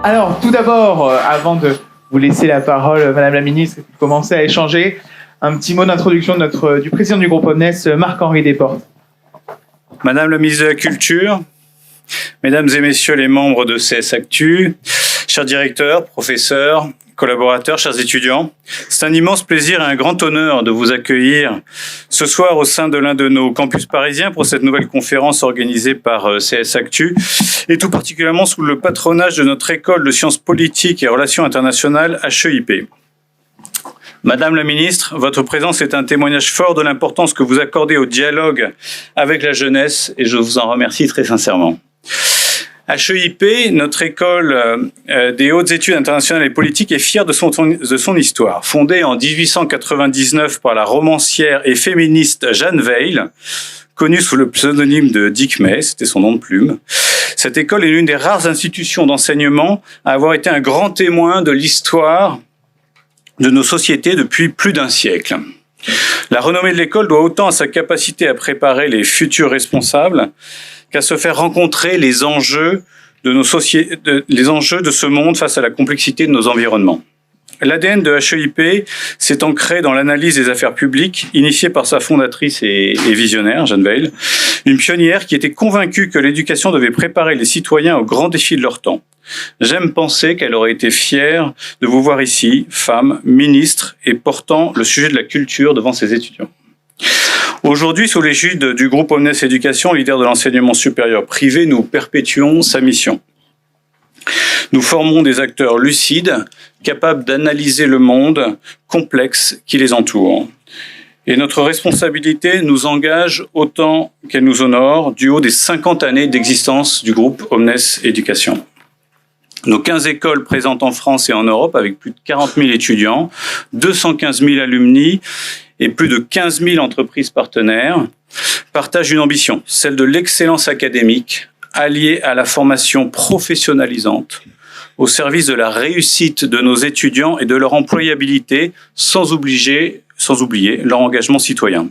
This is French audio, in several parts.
Alors, tout d'abord, avant de vous laisser la parole, Madame la Ministre, et de commencer à échanger, un petit mot d'introduction du président du groupe Omnes, Marc-Henri Desportes. Madame la Ministre de la Culture, Mesdames et Messieurs les membres de CS Actu, chers directeurs, professeurs, collaborateurs, chers étudiants, c'est un immense plaisir et un grand honneur de vous accueillir ce soir au sein de l'un de nos campus parisiens pour cette nouvelle conférence organisée par CS Actu et tout particulièrement sous le patronage de notre école de sciences politiques et relations internationales HEIP. Madame la Ministre, votre présence est un témoignage fort de l'importance que vous accordez au dialogue avec la jeunesse et je vous en remercie très sincèrement. HEIP, notre école des hautes études internationales et politiques, est fière de son histoire. Fondée en 1899 par la romancière et féministe Jeanne Weil, connue sous le pseudonyme de Dick May, c'était son nom de plume, cette école est l'une des rares institutions d'enseignement à avoir été un grand témoin de l'histoire de nos sociétés depuis plus d'un siècle. La renommée de l'école doit autant à sa capacité à préparer les futurs responsables qu'à se faire rencontrer les enjeux de nos sociétés, les enjeux de ce monde face à la complexité de nos environnements. L'ADN de HEIP s'est ancré dans l'analyse des affaires publiques, initiée par sa fondatrice et visionnaire, Jeanne Weil, une pionnière qui était convaincue que l'éducation devait préparer les citoyens aux grands défis de leur temps. J'aime penser qu'elle aurait été fière de vous voir ici, femme, ministre, et portant le sujet de la culture devant ses étudiants. Aujourd'hui, sous l'égide du groupe Omnes Éducation, leader de l'enseignement supérieur privé, nous perpétuons sa mission. Nous formons des acteurs lucides, capables d'analyser le monde complexe qui les entoure. Et notre responsabilité nous engage autant qu'elle nous honore du haut des 50 années d'existence du groupe Omnes Éducation. Nos 15 écoles présentes en France et en Europe, avec plus de 40 000 étudiants, 215 000 alumni et plus de 15 000 entreprises partenaires, partagent une ambition, celle de l'excellence académique, alliée à la formation professionnalisante, au service de la réussite de nos étudiants et de leur employabilité, sans oublier leur engagement citoyen.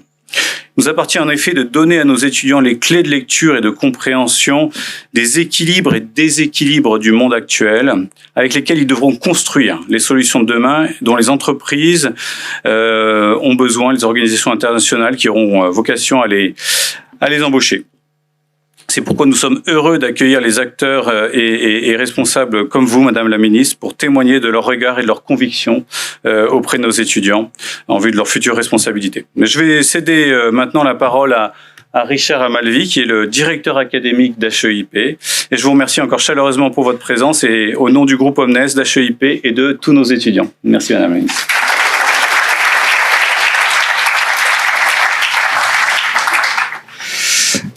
Il nous appartient en effet de donner à nos étudiants les clés de lecture et de compréhension des équilibres et déséquilibres du monde actuel, avec lesquels ils devront construire les solutions de demain dont les entreprises ont besoin, les organisations internationales qui auront vocation à les embaucher. C'est pourquoi nous sommes heureux d'accueillir les acteurs et responsables comme vous, Madame la Ministre, pour témoigner de leur regard et de leurs convictions auprès de nos étudiants en vue de leurs futures responsabilités. Mais je vais céder maintenant la parole à Richard Amalvi, qui est le directeur académique d'HEIP. Et je vous remercie encore chaleureusement pour votre présence et au nom du groupe Omnes, d'HEIP et de tous nos étudiants. Merci, Madame la Ministre.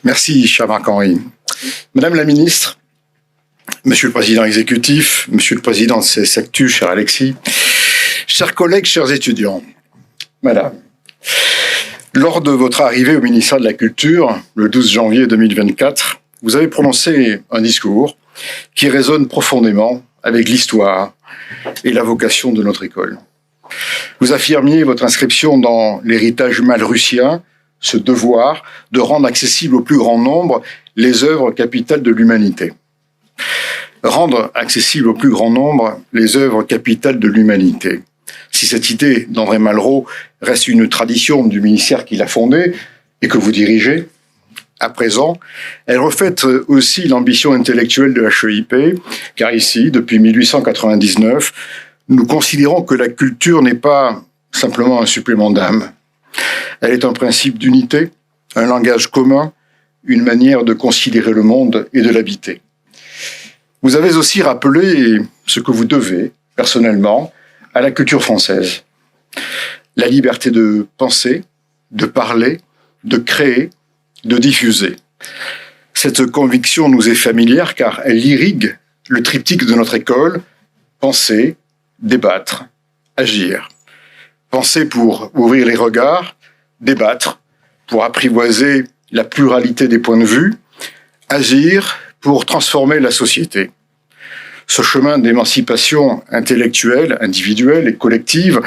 Merci, cher Marc-Henri. Madame la Ministre, Monsieur le Président exécutif, Monsieur le Président de CS Actu, cher Alexis, chers collègues, chers étudiants, Madame, lors de votre arrivée au ministère de la Culture, le 12 janvier 2024, vous avez prononcé un discours qui résonne profondément avec l'histoire et la vocation de notre école. Vous affirmiez votre inscription dans l'héritage malrussien, ce devoir de rendre accessible au plus grand nombre les œuvres capitales de l'humanité. Rendre accessible au plus grand nombre les œuvres capitales de l'humanité. Si cette idée d'André Malraux reste une tradition du ministère qui l'a fondée et que vous dirigez, à présent, elle reflète aussi l'ambition intellectuelle de HEIP, car ici, depuis 1899, nous considérons que la culture n'est pas simplement un supplément d'âme. Elle est un principe d'unité, un langage commun, une manière de considérer le monde et de l'habiter. Vous avez aussi rappelé ce que vous devez, personnellement, à la culture française. La liberté de penser, de parler, de créer, de diffuser. Cette conviction nous est familière car elle irrigue le triptyque de notre école, penser, débattre, agir. Penser pour ouvrir les regards, débattre pour apprivoiser la pluralité des points de vue, agir pour transformer la société. Ce chemin d'émancipation intellectuelle, individuelle et collective,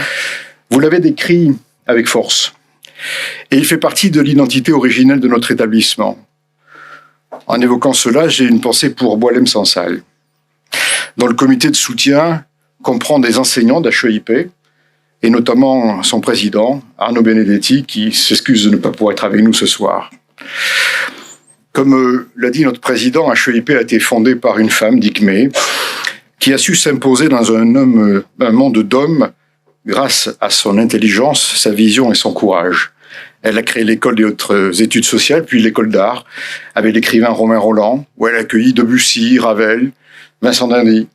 vous l'avez décrit avec force. Et il fait partie de l'identité originelle de notre établissement. En évoquant cela, j'ai une pensée pour Boualem Sansal. dont le comité de soutien comprend des enseignants d'HEIP, et notamment son président, Arnaud Benedetti, qui s'excuse de ne pas pouvoir être avec nous ce soir. Comme l'a dit notre président, HEIP a été fondé par une femme, Dikmé, qui a su s'imposer dans un monde d'hommes grâce à son intelligence, sa vision et son courage. Elle a créé l'école des hautes études sociales, puis l'école d'art, avec l'écrivain Romain Rolland, où elle a accueilli Debussy, Ravel, Vincent d'Indy.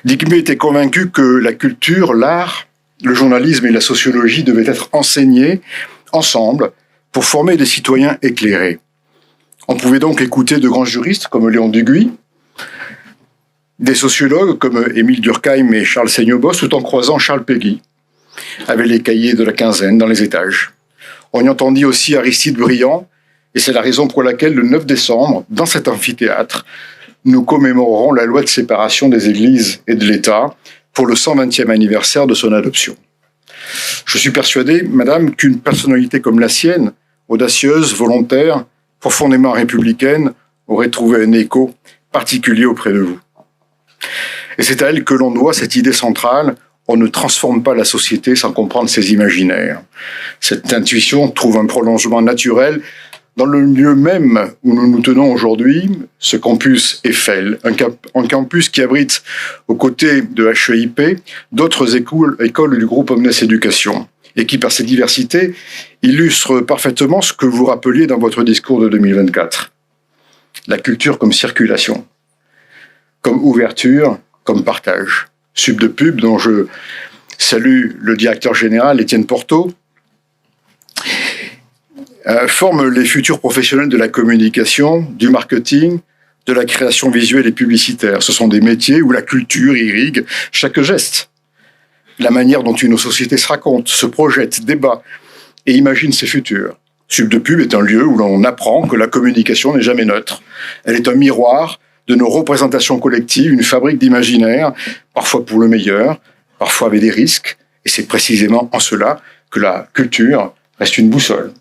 Dikmé était convaincu que la culture, l'art, le journalisme et la sociologie devaient être enseignés ensemble pour former des citoyens éclairés. On pouvait donc écouter de grands juristes comme Léon Duguy, des sociologues comme Émile Durkheim et Charles Seignobos, tout en croisant Charles Péguy, avec les cahiers de la quinzaine dans les étages. On y entendit aussi Aristide Briand, et c'est la raison pour laquelle le 9 décembre, dans cet amphithéâtre, nous commémorerons la loi de séparation des églises et de l'État pour le 120e anniversaire de son adoption. Je suis persuadé, madame, qu'une personnalité comme la sienne, audacieuse, volontaire, profondément républicaine, aurait trouvé un écho particulier auprès de vous. Et c'est à elle que l'on doit cette idée centrale: on ne transforme pas la société sans comprendre ses imaginaires. Cette intuition trouve un prolongement naturel dans le lieu même où nous nous tenons aujourd'hui, ce campus Eiffel, un campus qui abrite, aux côtés de HEIP, d'autres écoles du groupe Omnes Éducation, et qui, par ses diversités, illustre parfaitement ce que vous rappeliez dans votre discours de 2024. La culture comme circulation, comme ouverture, comme partage. Sub de Pub, dont je salue le directeur général, Étienne Porto, forment les futurs professionnels de la communication, du marketing, de la création visuelle et publicitaire. Ce sont des métiers où la culture irrigue chaque geste. La manière dont une société se raconte, se projette, débat et imagine ses futurs. Sub de Pub est un lieu où l'on apprend que la communication n'est jamais neutre. Elle est un miroir de nos représentations collectives, une fabrique d'imaginaire, parfois pour le meilleur, parfois avec des risques, et c'est précisément en cela que la culture reste une boussole.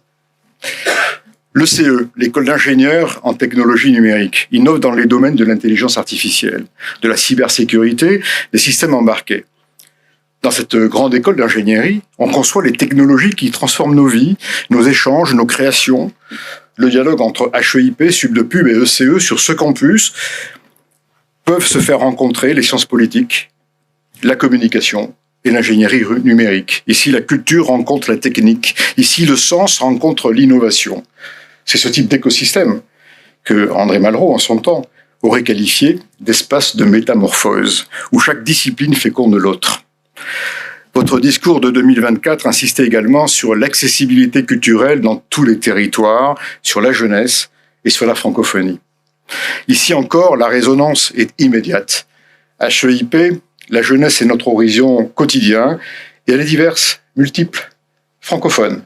Le CE, l'école d'ingénieurs en technologie numérique, innove dans les domaines de l'intelligence artificielle, de la cybersécurité, des systèmes embarqués. Dans cette grande école d'ingénierie, on conçoit les technologies qui transforment nos vies, nos échanges, nos créations. Le dialogue entre HEIP, Sub de Pub et ECE sur ce campus peuvent se faire rencontrer les sciences politiques, la communication et l'ingénierie numérique. Ici, la culture rencontre la technique. Ici, le sens rencontre l'innovation. C'est ce type d'écosystème que André Malraux, en son temps, aurait qualifié d'espace de métamorphose, où chaque discipline féconde l'autre. Votre discours de 2024 insistait également sur l'accessibilité culturelle dans tous les territoires, sur la jeunesse et sur la francophonie. Ici encore, la résonance est immédiate. HEIP, la jeunesse est notre horizon quotidien et elle est diverse, multiple, francophone.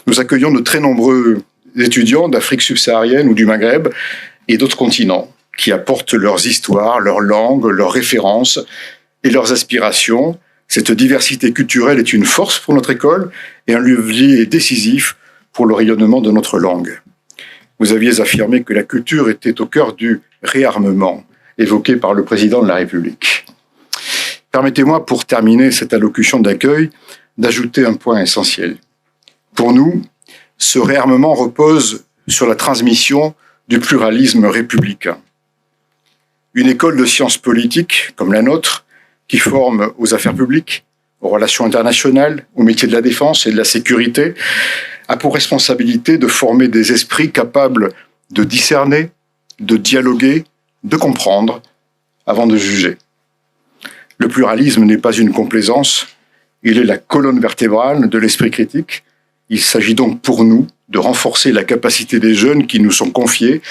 Nous accueillons de très nombreux étudiants d'Afrique subsaharienne ou du Maghreb et d'autres continents qui apportent leurs histoires, leurs langues, leurs références et leurs aspirations. Cette diversité culturelle est une force pour notre école et un levier décisif pour le rayonnement de notre langue. Vous aviez affirmé que la culture était au cœur du réarmement évoqué par le président de la République. Permettez-moi, pour terminer cette allocution d'accueil, d'ajouter un point essentiel. Pour nous, ce réarmement repose sur la transmission du pluralisme républicain. Une école de sciences politiques, comme la nôtre, qui forme aux affaires publiques, aux relations internationales, aux métiers de la défense et de la sécurité, a pour responsabilité de former des esprits capables de discerner, de dialoguer, de comprendre, avant de juger. Le pluralisme n'est pas une complaisance, il est la colonne vertébrale de l'esprit critique. Il s'agit donc pour nous de renforcer la capacité des jeunes qui nous sont confiés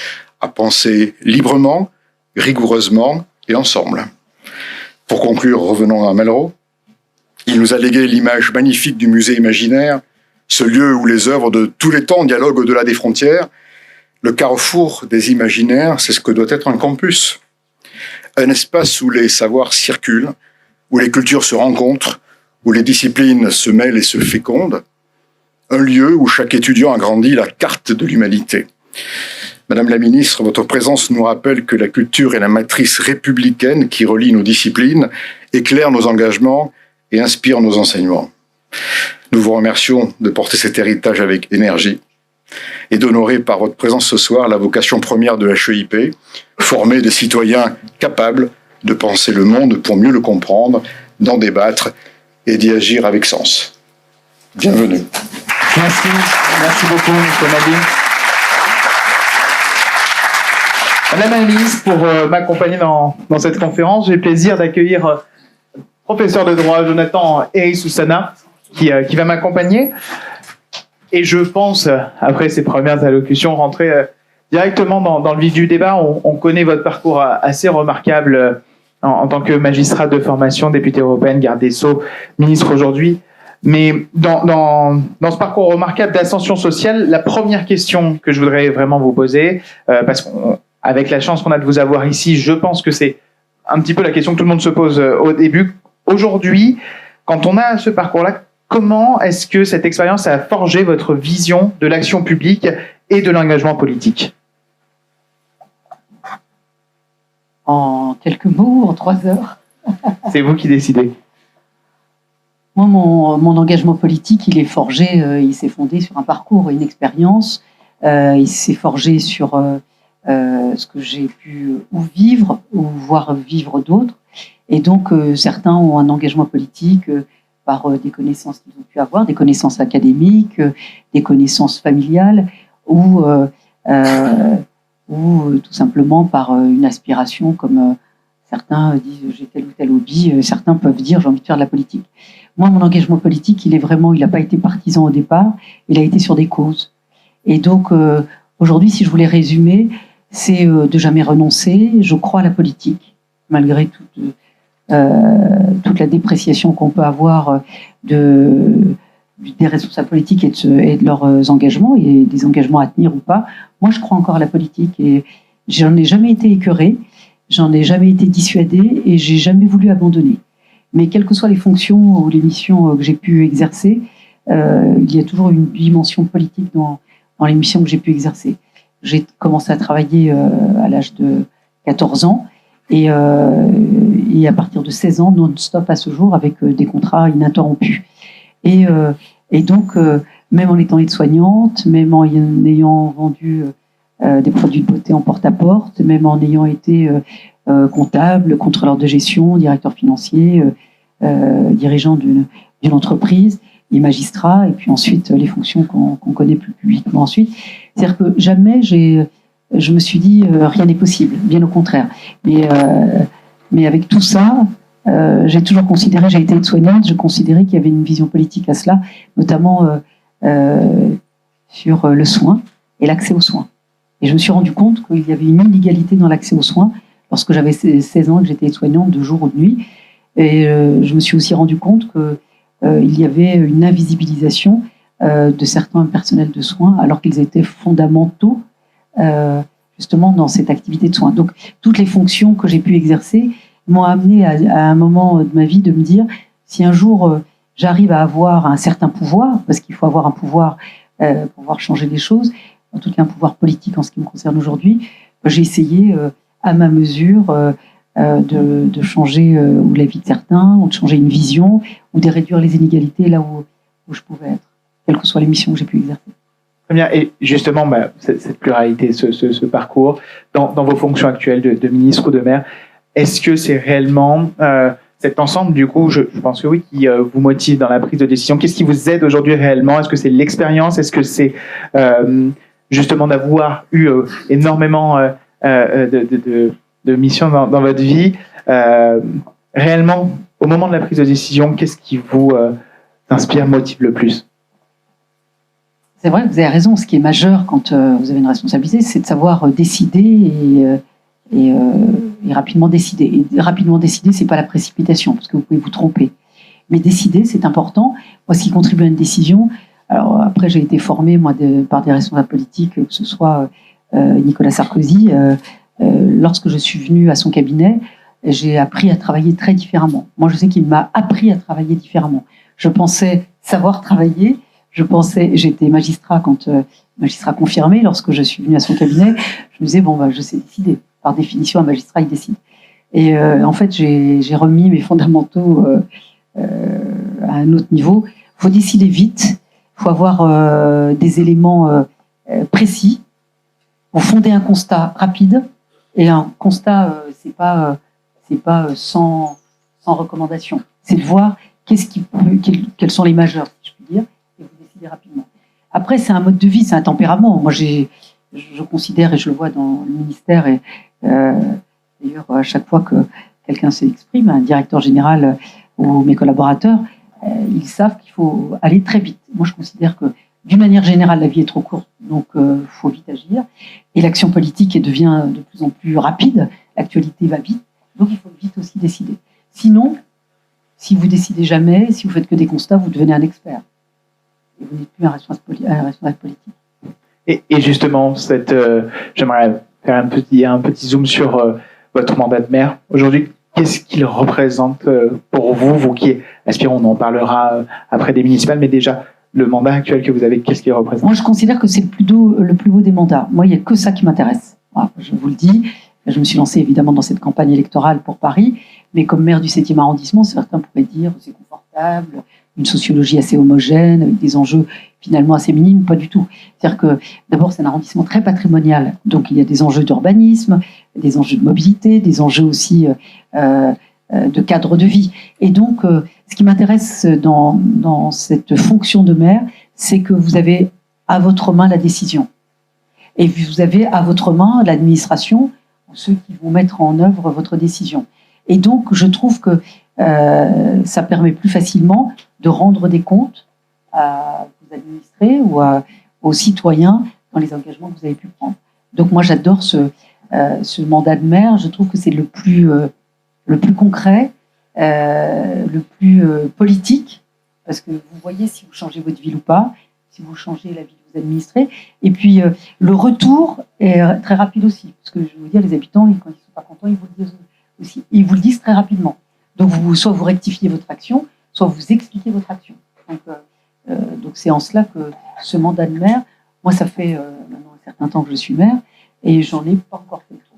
à penser librement, rigoureusement et ensemble. Pour conclure, revenons à Malraux. Il nous a légué l'image magnifique du musée imaginaire, ce lieu où les œuvres de tous les temps dialoguent au-delà des frontières. Le carrefour des imaginaires, c'est ce que doit être un campus. Un espace où les savoirs circulent, où les cultures se rencontrent, où les disciplines se mêlent et se fécondent. Un lieu où chaque étudiant agrandit la carte de l'humanité. Madame la ministre, votre présence nous rappelle que la culture est la matrice républicaine qui relie nos disciplines, éclaire nos engagements et inspire nos enseignements. Nous vous remercions de porter cet héritage avec énergie et d'honorer par votre présence ce soir la vocation première de l'HEIP, former des citoyens capables de penser le monde pour mieux le comprendre, d'en débattre et d'y agir avec sens. Bienvenue. Merci beaucoup, M. Nadim. Madame la ministre, pour m'accompagner dans cette conférence, j'ai le plaisir d'accueillir professeur de droit Jonathan Erissusana qui va m'accompagner. Et je pense, après ces premières allocutions, rentrer directement dans le vif du débat. On connaît votre parcours assez remarquable en tant que magistrat de formation, député européenne, garde des Sceaux, ministre aujourd'hui. Mais dans ce parcours remarquable d'ascension sociale, la première question que je voudrais vraiment vous poser, parce qu'avec la chance qu'on a de vous avoir ici, je pense que c'est un petit peu la question que tout le monde se pose au début. Aujourd'hui, quand on a ce parcours-là, comment est-ce que cette expérience a forgé votre vision de l'action publique et de l'engagement politique? En quelques mots, en 3 heures. C'est vous qui décidez. Moi, mon engagement politique, il est forgé, il s'est fondé sur un parcours, une expérience. Il s'est forgé sur ce que j'ai pu ou vivre, ou voir vivre d'autres. Et donc, certains ont un engagement politique par des connaissances qu'ils ont pu avoir, des connaissances académiques, des connaissances familiales, ou tout simplement par une aspiration, comme certains disent j'ai tel ou tel hobby, certains peuvent dire j'ai envie de faire de la politique. Moi, mon engagement politique, il n'a pas été partisan au départ, il a été sur des causes. Et donc, aujourd'hui, si je voulais résumer, c'est de jamais renoncer. Je crois à la politique, malgré toute la dépréciation qu'on peut avoir des responsables politiques et de leurs engagements, et des engagements à tenir ou pas. Moi, je crois encore à la politique et j'en ai jamais été écœurée, j'en ai jamais été dissuadée et j'ai jamais voulu abandonner. Mais quelles que soient les fonctions ou les missions que j'ai pu exercer, il y a toujours une dimension politique dans les missions que j'ai pu exercer. J'ai commencé à travailler à l'âge de 14 ans et à partir de 16 ans, non-stop à ce jour, avec des contrats ininterrompus. Et donc, même en étant aide-soignante, même en ayant vendu des produits de beauté en porte-à-porte, même en ayant été comptable, contrôleur de gestion, directeur financier, dirigeant d'une entreprise, et magistrat, et puis ensuite les fonctions qu'on connaît plus publiquement ensuite. C'est-à-dire que jamais je me suis dit rien n'est possible, bien au contraire. Mais avec tout ça, j'ai toujours considéré, j'ai été aide-soignante, je considérais qu'il y avait une vision politique à cela, notamment sur le soin et l'accès aux soins. Et je me suis rendu compte qu'il y avait une inégalité dans l'accès aux soins lorsque j'avais 16 ans et que j'étais aide-soignante de jour ou de nuit. Et je me suis aussi rendu compte qu'il y avait une invisibilisation de certains personnels de soins alors qu'ils étaient fondamentaux justement dans cette activité de soins. Donc toutes les fonctions que j'ai pu exercer m'ont amené à un moment de ma vie de me dire si un jour j'arrive à avoir un certain pouvoir, parce qu'il faut avoir un pouvoir pour pouvoir changer les choses, en tout cas un pouvoir politique en ce qui me concerne aujourd'hui, j'ai essayé à ma mesure de changer ou la vie de certains, ou de changer une vision, ou de réduire les inégalités là où je pouvais être, quelles que soient les missions que j'ai pu exercer. Très bien. Et justement, cette pluralité, ce parcours, dans vos fonctions actuelles de ministre ou de maire, est-ce que c'est réellement cet ensemble, du coup, je pense que oui, qui vous motive dans la prise de décision? Qu'est-ce qui vous aide aujourd'hui réellement? Est-ce que c'est l'expérience? Est-ce que c'est justement d'avoir eu énormément de missions dans votre vie? Réellement, au moment de la prise de décision, qu'est-ce qui vous inspire, motive le plus? C'est vrai, vous avez raison. Ce qui est majeur quand vous avez une responsabilité, c'est de savoir décider et rapidement décider. Et rapidement décider, c'est pas la précipitation, parce que vous pouvez vous tromper. Mais décider, c'est important. Moi, ce qui contribue à une décision, alors après, j'ai été formée moi par des responsables politiques, que ce soit Nicolas Sarkozy. Lorsque je suis venue à son cabinet, j'ai appris à travailler très différemment. Moi, je sais qu'il m'a appris à travailler différemment. Je pensais savoir travailler. j'étais magistrat magistrat confirmé, lorsque je suis venue à son cabinet, je me disais, je sais décider. Par définition, un magistrat, il décide. Et en fait, j'ai remis mes fondamentaux à un autre niveau. Il faut décider vite, il faut avoir des éléments précis pour fonder un constat rapide. Et un constat, c'est pas sans recommandation. C'est de voir quels sont les majeurs, si je puis dire, et vous décidez rapidement. Après, c'est un mode de vie, c'est un tempérament. Moi, je considère, et je le vois dans le ministère, et d'ailleurs, à chaque fois que quelqu'un s'exprime, un directeur général ou mes collaborateurs, ils savent qu'il faut aller très vite. Moi, je considère que, d'une manière générale, la vie est trop courte, donc il faut vite agir. Et l'action politique devient de plus en plus rapide, l'actualité va vite, donc il faut vite aussi décider. Sinon, si vous décidez jamais, si vous faites que des constats, vous devenez un expert. Et vous n'êtes plus un responsable politique. Et justement, j'aimerais faire un petit zoom sur votre mandat de maire. Aujourd'hui, qu'est-ce qu'il représente pour vous qui aspirez, on en parlera après des municipales, mais déjà, le mandat actuel que vous avez, qu'est-ce qu'il représente? Moi, je considère que c'est le plus beau des mandats. Moi, il n'y a que ça qui m'intéresse. Voilà, je vous le dis. Je me suis lancée évidemment dans cette campagne électorale pour Paris, mais comme maire du 7e arrondissement, certains pourraient dire que c'est confortable, une sociologie assez homogène, avec des enjeux finalement assez minimes, pas du tout. C'est-à-dire que d'abord, c'est un arrondissement très patrimonial, donc il y a des enjeux d'urbanisme, des enjeux de mobilité, des enjeux aussi de cadre de vie. Et donc, ce qui m'intéresse dans cette fonction de maire, c'est que vous avez à votre main la décision. Et vous avez à votre main l'administration, ceux qui vont mettre en œuvre votre décision. Et donc, je trouve que ça permet plus facilement de rendre des comptes à vos administrés ou aux citoyens dans les engagements que vous avez pu prendre. Donc moi, j'adore ce mandat de maire. Je trouve que c'est le plus concret, le plus politique, parce que vous voyez si vous changez votre ville ou pas, si vous changez la vie de vos administrés. Et puis, le retour est très rapide aussi, parce que je vais vous dire, les habitants, quand ils ne sont pas contents, ils vous le disent aussi. Ils vous le disent très rapidement. Donc, soit vous rectifiez votre action, soit vous expliquez votre action. Donc c'est en cela que ce mandat de maire, moi, ça fait maintenant un certain temps que je suis maire, et j'en ai pas encore fait le tour.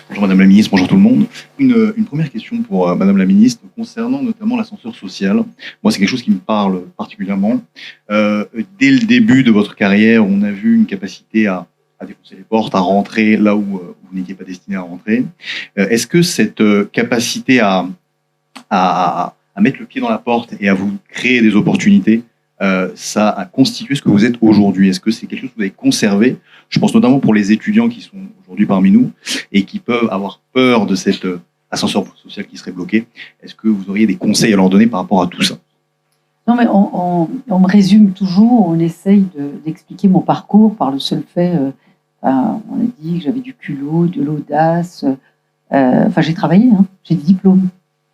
Bonjour Madame la Ministre, bonjour tout le monde. Une première question pour Madame la Ministre concernant notamment l'ascenseur social. Moi, c'est quelque chose qui me parle particulièrement. Dès le début de votre carrière, on a vu une capacité à défoncer les portes, à rentrer là où vous n'étiez pas destiné à rentrer. Est-ce que cette capacité à mettre le pied dans la porte et à vous créer des opportunités, ça a constitué ce que vous êtes aujourd'hui? Est-ce que c'est quelque chose que vous avez conservé? Je pense notamment pour les étudiants qui sont aujourd'hui parmi nous et qui peuvent avoir peur de cet ascenseur social qui serait bloqué. Est-ce que vous auriez des conseils à leur donner par rapport à tout ça? Non, mais on me résume toujours, on essaye d'expliquer mon parcours par le seul fait, on a dit que j'avais du culot, de l'audace, j'ai travaillé, j'ai des diplômes,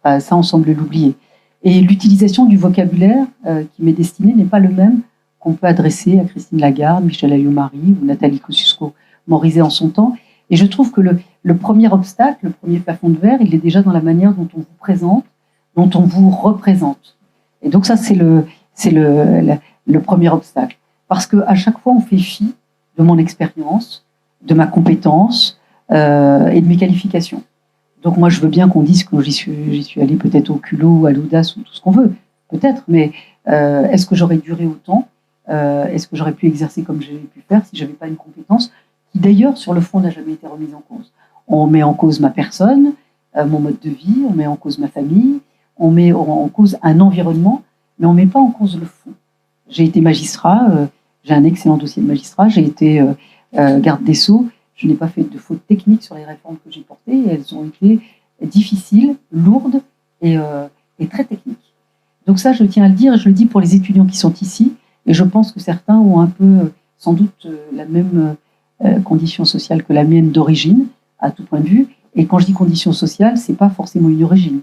ça on semble l'oublier. Et l'utilisation du vocabulaire qui m'est destiné n'est pas le même qu'on peut adresser à Christine Lagarde, Michel Alliot-Marie ou Nathalie Kosciusko-Morizet en son temps. Et je trouve que le premier obstacle, le premier plafond de verre, il est déjà dans la manière dont on vous présente, dont on vous représente. Et donc ça, c'est le premier obstacle. Parce qu'à chaque fois, on fait fi de mon expérience, de ma compétence et de mes qualifications. Donc moi, je veux bien qu'on dise que j'y suis allée peut-être au culot, à l'audace ou tout ce qu'on veut, peut-être, mais est-ce que j'aurais duré autant? Est-ce que j'aurais pu exercer comme j'ai pu faire si je n'avais pas une compétence qui, d'ailleurs, sur le fond, n'a jamais été remise en cause? On met en cause ma personne, mon mode de vie, on met en cause ma famille, on met en cause un environnement, mais on ne met pas en cause le fond. J'ai été magistrat, j'ai un excellent dossier de magistrat, j'ai été garde des Sceaux, je n'ai pas fait de fautes techniques sur les réformes que j'ai portées, et elles ont été difficiles, lourdes et très techniques. Donc ça, je tiens à le dire, et je le dis pour les étudiants qui sont ici, et je pense que certains ont un peu, sans doute, la même condition sociale que la mienne d'origine, à tout point de vue. Et quand je dis condition sociale, c'est pas forcément une origine,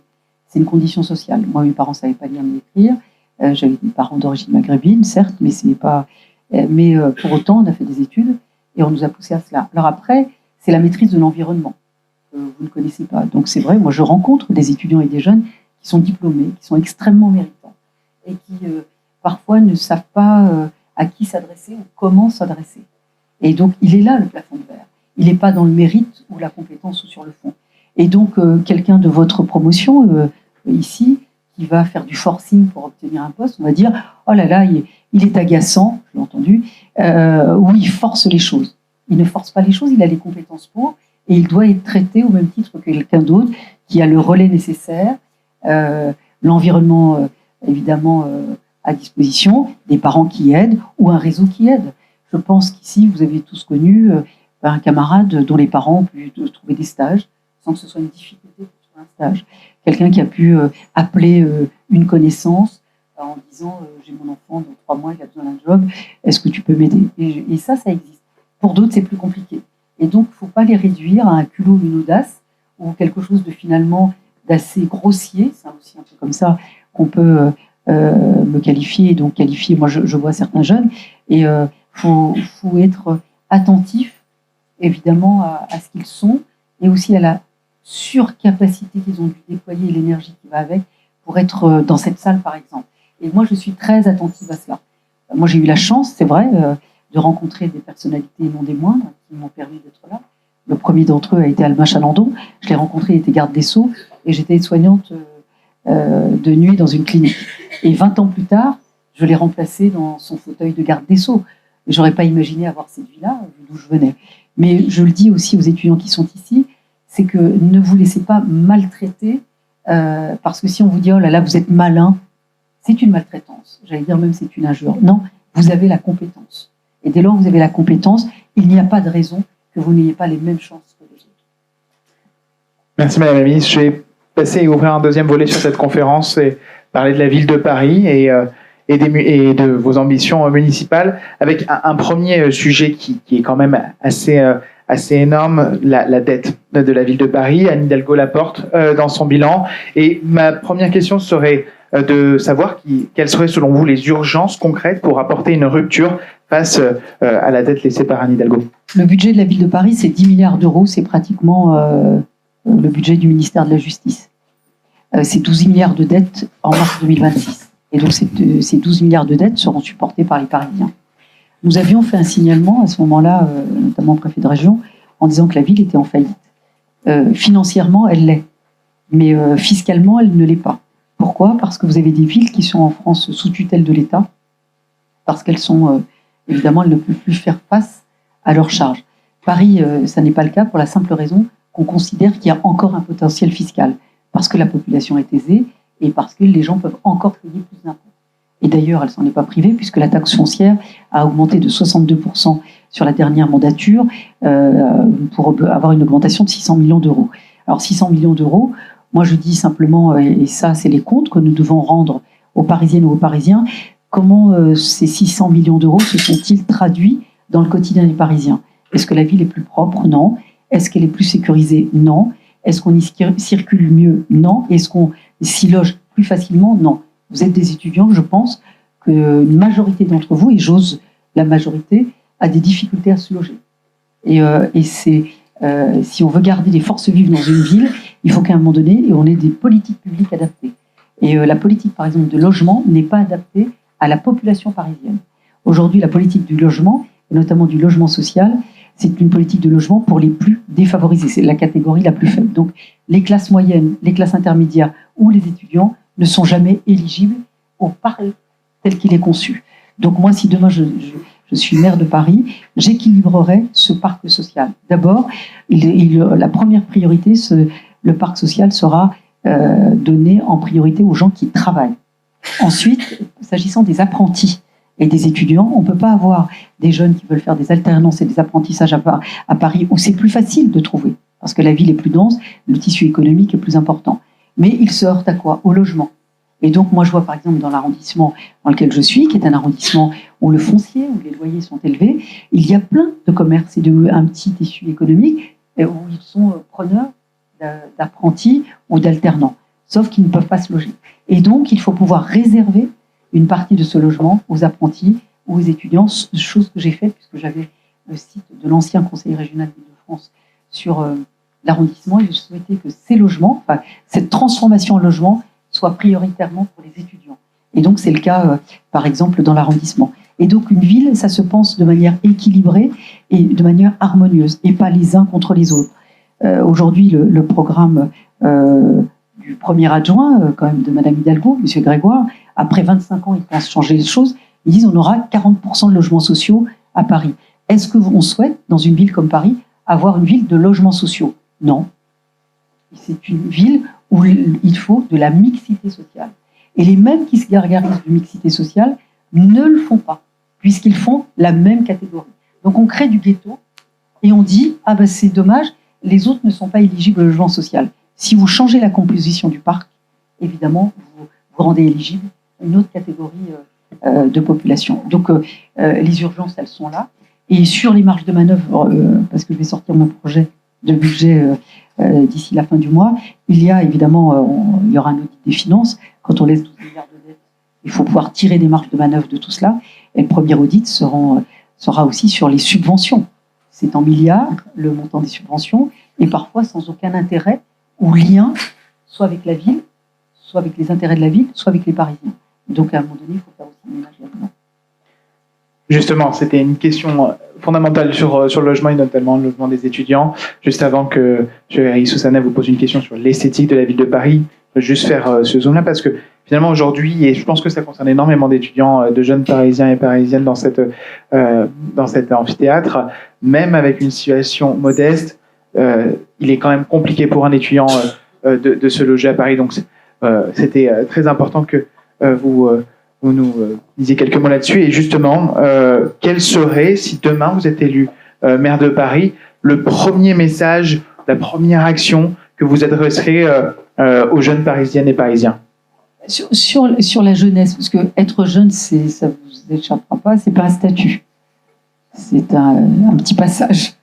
c'est une condition sociale. Moi, mes parents ne savaient pas lire ni écrire, j'avais des parents d'origine maghrébine, certes, mais ce n'est pas... Mais pour autant, on a fait des études et on nous a poussé à cela. Alors après, c'est la maîtrise de l'environnement que vous ne connaissez pas. Donc c'est vrai, moi je rencontre des étudiants et des jeunes qui sont diplômés, qui sont extrêmement méritants et qui parfois ne savent pas à qui s'adresser ou comment s'adresser. Et donc, il est là, le plafond de verre. Il n'est pas dans le mérite ou la compétence ou sur le fond. Et donc, quelqu'un de votre promotion, ici, qui va faire du forcing pour obtenir un poste, on va dire « Oh là là, il est agaçant », je l'ai entendu, ou il force les choses. Il ne force pas les choses, il a les compétences pour, et il doit être traité au même titre que quelqu'un d'autre qui a le relais nécessaire, l'environnement, évidemment, à disposition, des parents qui aident, ou un réseau qui aide. Je pense qu'ici, vous avez tous connu un camarade dont les parents ont pu trouver des stages, sans que ce soit une difficulté pour trouver un stage. Quelqu'un qui a pu appeler une connaissance en disant j'ai mon enfant dans 3 mois, il a besoin d'un job, est-ce que tu peux m'aider? Et ça existe. Pour d'autres, c'est plus compliqué. Et donc, il ne faut pas les réduire à un culot ou une audace, ou quelque chose de finalement d'assez grossier. C'est aussi un peu comme ça qu'on peut me qualifier, et donc qualifier, moi je vois certains jeunes, et faut être attentif, évidemment, à ce qu'ils sont, et aussi à la surcapacité qu'ils ont dû déployer, l'énergie qui va avec, pour être dans cette salle, par exemple. Et moi, je suis très attentive à cela. Moi, j'ai eu la chance, c'est vrai, de rencontrer des personnalités non des moindres, qui m'ont permis d'être là. Le premier d'entre eux a été Albin Chalandon. Je l'ai rencontré, il était garde des Sceaux, et j'étais aide-soignante de nuit dans une clinique. Et 20 ans plus tard, je l'ai remplacé dans son fauteuil de garde des Sceaux. J'aurais pas imaginé avoir cette vie-là, vu d'où je venais. Mais je le dis aussi aux étudiants qui sont ici, c'est que ne vous laissez pas maltraiter, parce que si on vous dit « Oh là là, vous êtes malin », c'est une maltraitance. J'allais dire même c'est une injure. Non, vous avez la compétence. Et dès lors que vous avez la compétence, il n'y a pas de raison que vous n'ayez pas les mêmes chances que les autres. Merci Madame la Ministre. Je vais passer et ouvrir un deuxième volet sur cette conférence et parler de la ville de Paris et de vos ambitions municipales, avec un premier sujet qui est quand même assez énorme, la dette de la ville de Paris. Anne Hidalgo la porte dans son bilan. Et ma première question serait de savoir quelles seraient selon vous les urgences concrètes pour apporter une rupture face à la dette laissée par Anne Hidalgo. Le budget de la ville de Paris, c'est 10 milliards d'euros, c'est pratiquement le budget du ministère de la Justice. C'est 12 milliards de dettes en mars 2026. Et donc ces 12 milliards de dettes seront supportés par les Parisiens. Nous avions fait un signalement à ce moment-là, notamment au préfet de région, en disant que la ville était en faillite. Financièrement, elle l'est. Mais fiscalement, elle ne l'est pas. Pourquoi? Parce que vous avez des villes qui sont en France sous tutelle de l'État, parce qu'elles sont, évidemment, elles ne peuvent plus faire face à leurs charges. Paris, ça n'est pas le cas pour la simple raison qu'on considère qu'il y a encore un potentiel fiscal, parce que la population est aisée et parce que les gens peuvent encore payer plus d'impôts. Et d'ailleurs, elle s'en est pas privée, puisque la taxe foncière a augmenté de 62% sur la dernière mandature, pour avoir une augmentation de 600 millions d'euros. Alors 600 millions d'euros, moi je dis simplement, et ça c'est les comptes que nous devons rendre aux Parisiennes ou aux Parisiens, comment ces 600 millions d'euros se sont-ils traduits dans le quotidien des Parisiens? Est-ce que la ville est plus propre? Non. Est-ce qu'elle est plus sécurisée? Non. Est-ce qu'on y circule mieux? Non. Est-ce qu'on s'y loge plus facilement? Non. Vous êtes des étudiants, je pense qu'une majorité d'entre vous, et j'ose la majorité, a des difficultés à se loger. Et c'est, si on veut garder des forces vives dans une ville, il faut qu'à un moment donné, on ait des politiques publiques adaptées. Et la politique, par exemple, de logement n'est pas adaptée à la population parisienne. Aujourd'hui, la politique du logement, et notamment du logement social, c'est une politique de logement pour les plus défavorisés. C'est la catégorie la plus faible. Donc, les classes moyennes, les classes intermédiaires ou les étudiants ne sont jamais éligibles au parc tel qu'il est conçu. Donc moi, si demain je suis maire de Paris, j'équilibrerai ce parc social. D'abord, la première priorité, le parc social sera donné en priorité aux gens qui travaillent. Ensuite, s'agissant des apprentis et des étudiants, on ne peut pas avoir des jeunes qui veulent faire des alternances et des apprentissages à Paris où c'est plus facile de trouver, parce que la ville est plus dense, le tissu économique est plus important. Mais il se heurte à quoi? Au logement. Et donc, moi, je vois par exemple dans l'arrondissement dans lequel je suis, qui est un arrondissement où le foncier, où les loyers sont élevés, il y a plein de commerces et un petit tissu économique où ils sont preneurs d'apprentis ou d'alternants, sauf qu'ils ne peuvent pas se loger. Et donc, il faut pouvoir réserver une partie de ce logement aux apprentis ou aux étudiants, chose que j'ai faite puisque j'avais le site de l'ancien conseil régional d'Île-de-France sur l'arrondissement, et je souhaitais que ces logements, enfin, cette transformation en logement, soit prioritairement pour les étudiants. Et donc, c'est le cas, par exemple, dans l'arrondissement. Et donc, une ville, ça se pense de manière équilibrée et de manière harmonieuse, et pas les uns contre les autres. Aujourd'hui, le programme du premier adjoint, quand même, de Madame Hidalgo, Monsieur Grégoire, après 25 ans, il pense changer les choses. Ils disent on aura 40% de logements sociaux à Paris. Est-ce qu'on souhaite, dans une ville comme Paris, avoir une ville de logements sociaux? Non. C'est une ville où il faut de la mixité sociale. Et les mêmes qui se gargarisent de mixité sociale ne le font pas, puisqu'ils font la même catégorie. Donc on crée du ghetto et on dit « Ah ben c'est dommage, les autres ne sont pas éligibles au logement social ». Si vous changez la composition du parc, évidemment, vous rendez éligible une autre catégorie de population. Donc les urgences, elles sont là. Et sur les marges de manœuvre, parce que je vais sortir mon projet de budget d'ici la fin du mois, il y a évidemment, il y aura un audit des finances. Quand on laisse 12 milliards de dettes, il faut pouvoir tirer des marges de manœuvre de tout cela. Et le premier audit sera aussi sur les subventions. C'est en milliards, le montant des subventions, et parfois sans aucun intérêt ou lien, soit avec la ville, soit avec les intérêts de la ville, soit avec les Parisiens. Donc à un moment donné, il faut faire aussi un ménage là-dedans. Justement, c'était une question fondamentale sur le logement et notamment le logement des étudiants. Juste avant que Eric Soussana vous pose une question sur l'esthétique de la ville de Paris, je veux juste faire ce zoom-là parce que finalement aujourd'hui, et je pense que ça concerne énormément d'étudiants, de jeunes Parisiens et Parisiennes dans cet amphithéâtre, même avec une situation modeste, il est quand même compliqué pour un étudiant de se loger à Paris. Donc c'était très important que vous nous disiez quelques mots là-dessus. Et justement, quel serait, si demain vous êtes élu maire de Paris, le premier message, la première action que vous adresserez aux jeunes Parisiennes et Parisiens? Sur la jeunesse, parce que être jeune, ça vous échappera pas, c'est pas un statut, c'est un petit passage.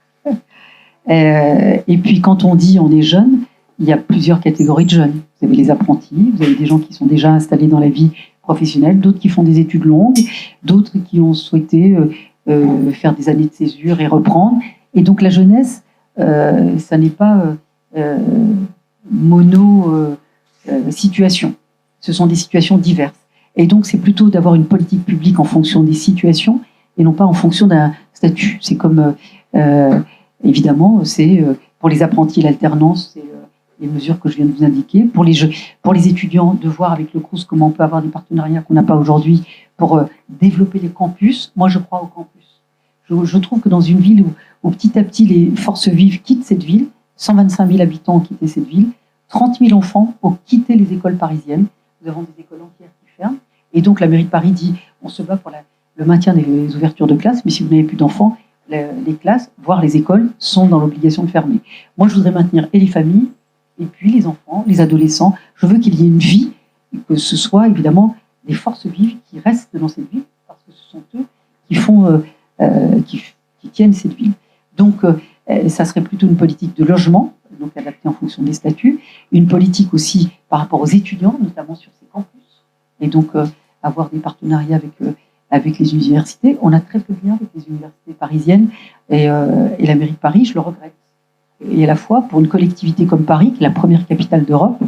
Et puis quand on dit on est jeune, il y a plusieurs catégories de jeunes. Vous avez les apprentis, vous avez des gens qui sont déjà installés dans la vie professionnelle, d'autres qui font des études longues, d'autres qui ont souhaité faire des années de césure et reprendre. Et donc la jeunesse, ça n'est pas situation. Ce sont des situations diverses. Et donc c'est plutôt d'avoir une politique publique en fonction des situations et non pas en fonction d'un statut. C'est comme, évidemment, c'est pour les apprentis l'alternance, c'est les mesures que je viens de vous indiquer. Pour les étudiants, de voir avec le Crous comment on peut avoir des partenariats qu'on n'a pas aujourd'hui pour développer les campus. Moi, je crois au campus. Je trouve que dans une ville où petit à petit les forces vives quittent cette ville, 125 000 habitants ont quitté cette ville, 30 000 enfants ont quitté les écoles parisiennes. Nous avons des écoles entières qui ferment. Et donc la mairie de Paris dit on se bat pour le maintien des ouvertures de classes, mais si vous n'avez plus d'enfants, les classes, voire les écoles, sont dans l'obligation de fermer. Moi, je voudrais maintenir et les familles, et puis les enfants, les adolescents. Je veux qu'il y ait une vie, et que ce soit évidemment des forces vives qui restent dans cette ville, parce que ce sont eux qui font, qui tiennent cette ville. Donc, ça serait plutôt une politique de logement, donc adaptée en fonction des statuts, une politique aussi par rapport aux étudiants, notamment sur ces campus, et donc avoir des partenariats avec les universités. On a très peu de liens avec les universités parisiennes, et la mairie de Paris, je le regrette. Et à la fois, pour une collectivité comme Paris, qui est la première capitale d'Europe,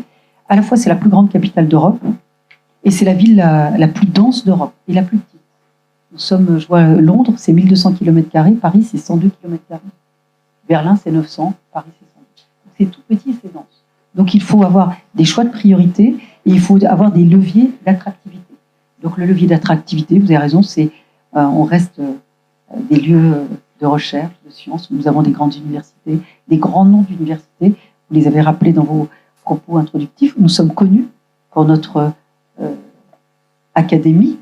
à la fois c'est la plus grande capitale d'Europe, et c'est la ville la plus dense d'Europe, et la plus petite. Nous sommes, je vois, Londres, c'est 1200 km², Paris, c'est 102 km². Berlin, c'est 900, Paris, c'est 102. C'est tout petit et c'est dense. Donc il faut avoir des choix de priorité, et il faut avoir des leviers d'attractivité. Donc le levier d'attractivité, vous avez raison, c'est on reste des lieux de recherche, de sciences, où nous avons des grandes universités, des grands noms d'universités, vous les avez rappelés dans vos propos introductifs. Nous sommes connus pour notre académie,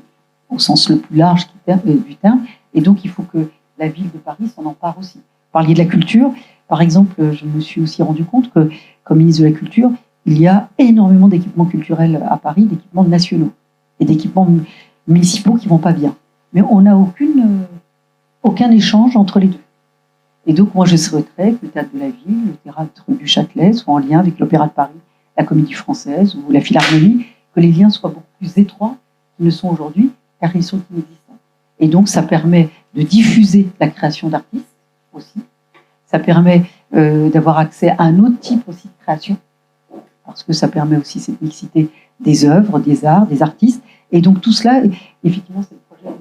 au sens le plus large du terme, et donc il faut que la ville de Paris s'en empare aussi. Vous parliez de la culture, par exemple, je me suis aussi rendu compte que, comme ministre de la Culture, il y a énormément d'équipements culturels à Paris, d'équipements nationaux, et d'équipements municipaux qui ne vont pas bien. Mais on n'a aucun échange entre les deux. Et donc, moi, je souhaiterais que le Théâtre de la Ville, le Théâtre du Châtelet soient en lien avec l'Opéra de Paris, la Comédie Française ou la Philharmonie, que les liens soient beaucoup plus étroits qu'ils ne sont aujourd'hui, car ils sont inexistants. Et donc, ça permet de diffuser la création d'artistes aussi. Ça permet d'avoir accès à un autre type aussi de création, parce que ça permet aussi cette mixité des œuvres, des arts, des artistes. Et donc tout cela, effectivement, c'est le projet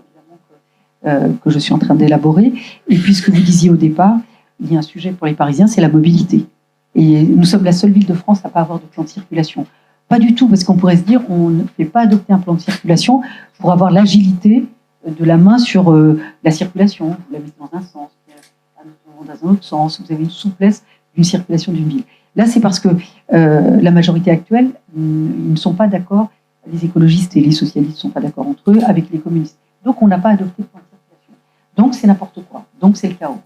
évidemment que je suis en train d'élaborer. Et puisque vous disiez au départ, il y a un sujet pour les Parisiens, c'est la mobilité. Et nous sommes la seule ville de France à ne pas avoir de plan de circulation. Pas du tout, parce qu'on pourrait se dire, on ne fait pas adopter un plan de circulation pour avoir l'agilité de la main sur la circulation. Vous la mettez dans un sens, dans un autre sens, vous avez une souplesse d'une circulation d'une ville. Là, c'est parce que la majorité actuelle, ils ne sont pas d'accord, les écologistes et les socialistes ne sont pas d'accord entre eux, avec les communistes. Donc, on n'a pas adopté le plan de circulation. Donc, c'est n'importe quoi. Donc, c'est le chaos.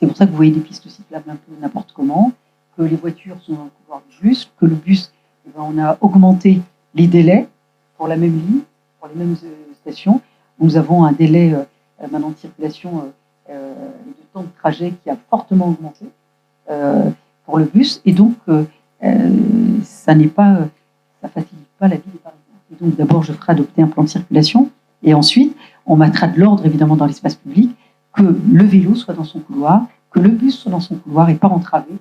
C'est pour ça que vous voyez des pistes cyclables un peu n'importe comment, que les voitures sont dans le couloir du bus, que le bus, eh ben, on a augmenté les délais pour la même ligne, pour les mêmes stations. Nous avons un délai maintenant de circulation de temps de trajet qui a fortement augmenté pour le bus, et donc ça facilite pas la vie des Parisiens. Et donc d'abord, je ferai adopter un plan de circulation, et ensuite, on mettra de l'ordre évidemment dans l'espace public, que le vélo soit dans son couloir, que le bus soit dans son couloir et pas entravé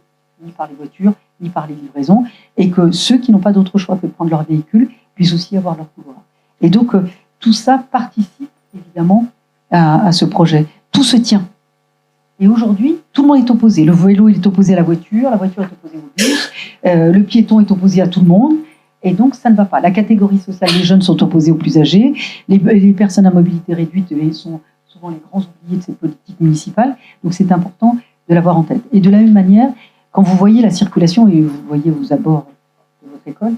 ni par les voitures, ni par les livraisons, et que ceux qui n'ont pas d'autre choix que de prendre leur véhicule puissent aussi avoir leur couloir. Et donc, tout ça participe évidemment à ce projet. Tout se tient. Et aujourd'hui, tout le monde est opposé. Le vélo, il est opposé à la voiture est opposée au bus, le piéton est opposé à tout le monde, et donc ça ne va pas. La catégorie sociale, les jeunes sont opposés aux plus âgés, les personnes à mobilité réduite sont souvent les grands oubliés de cette politique municipale, donc c'est important de l'avoir en tête. Et de la même manière, quand vous voyez la circulation, et vous voyez aux abords de votre école,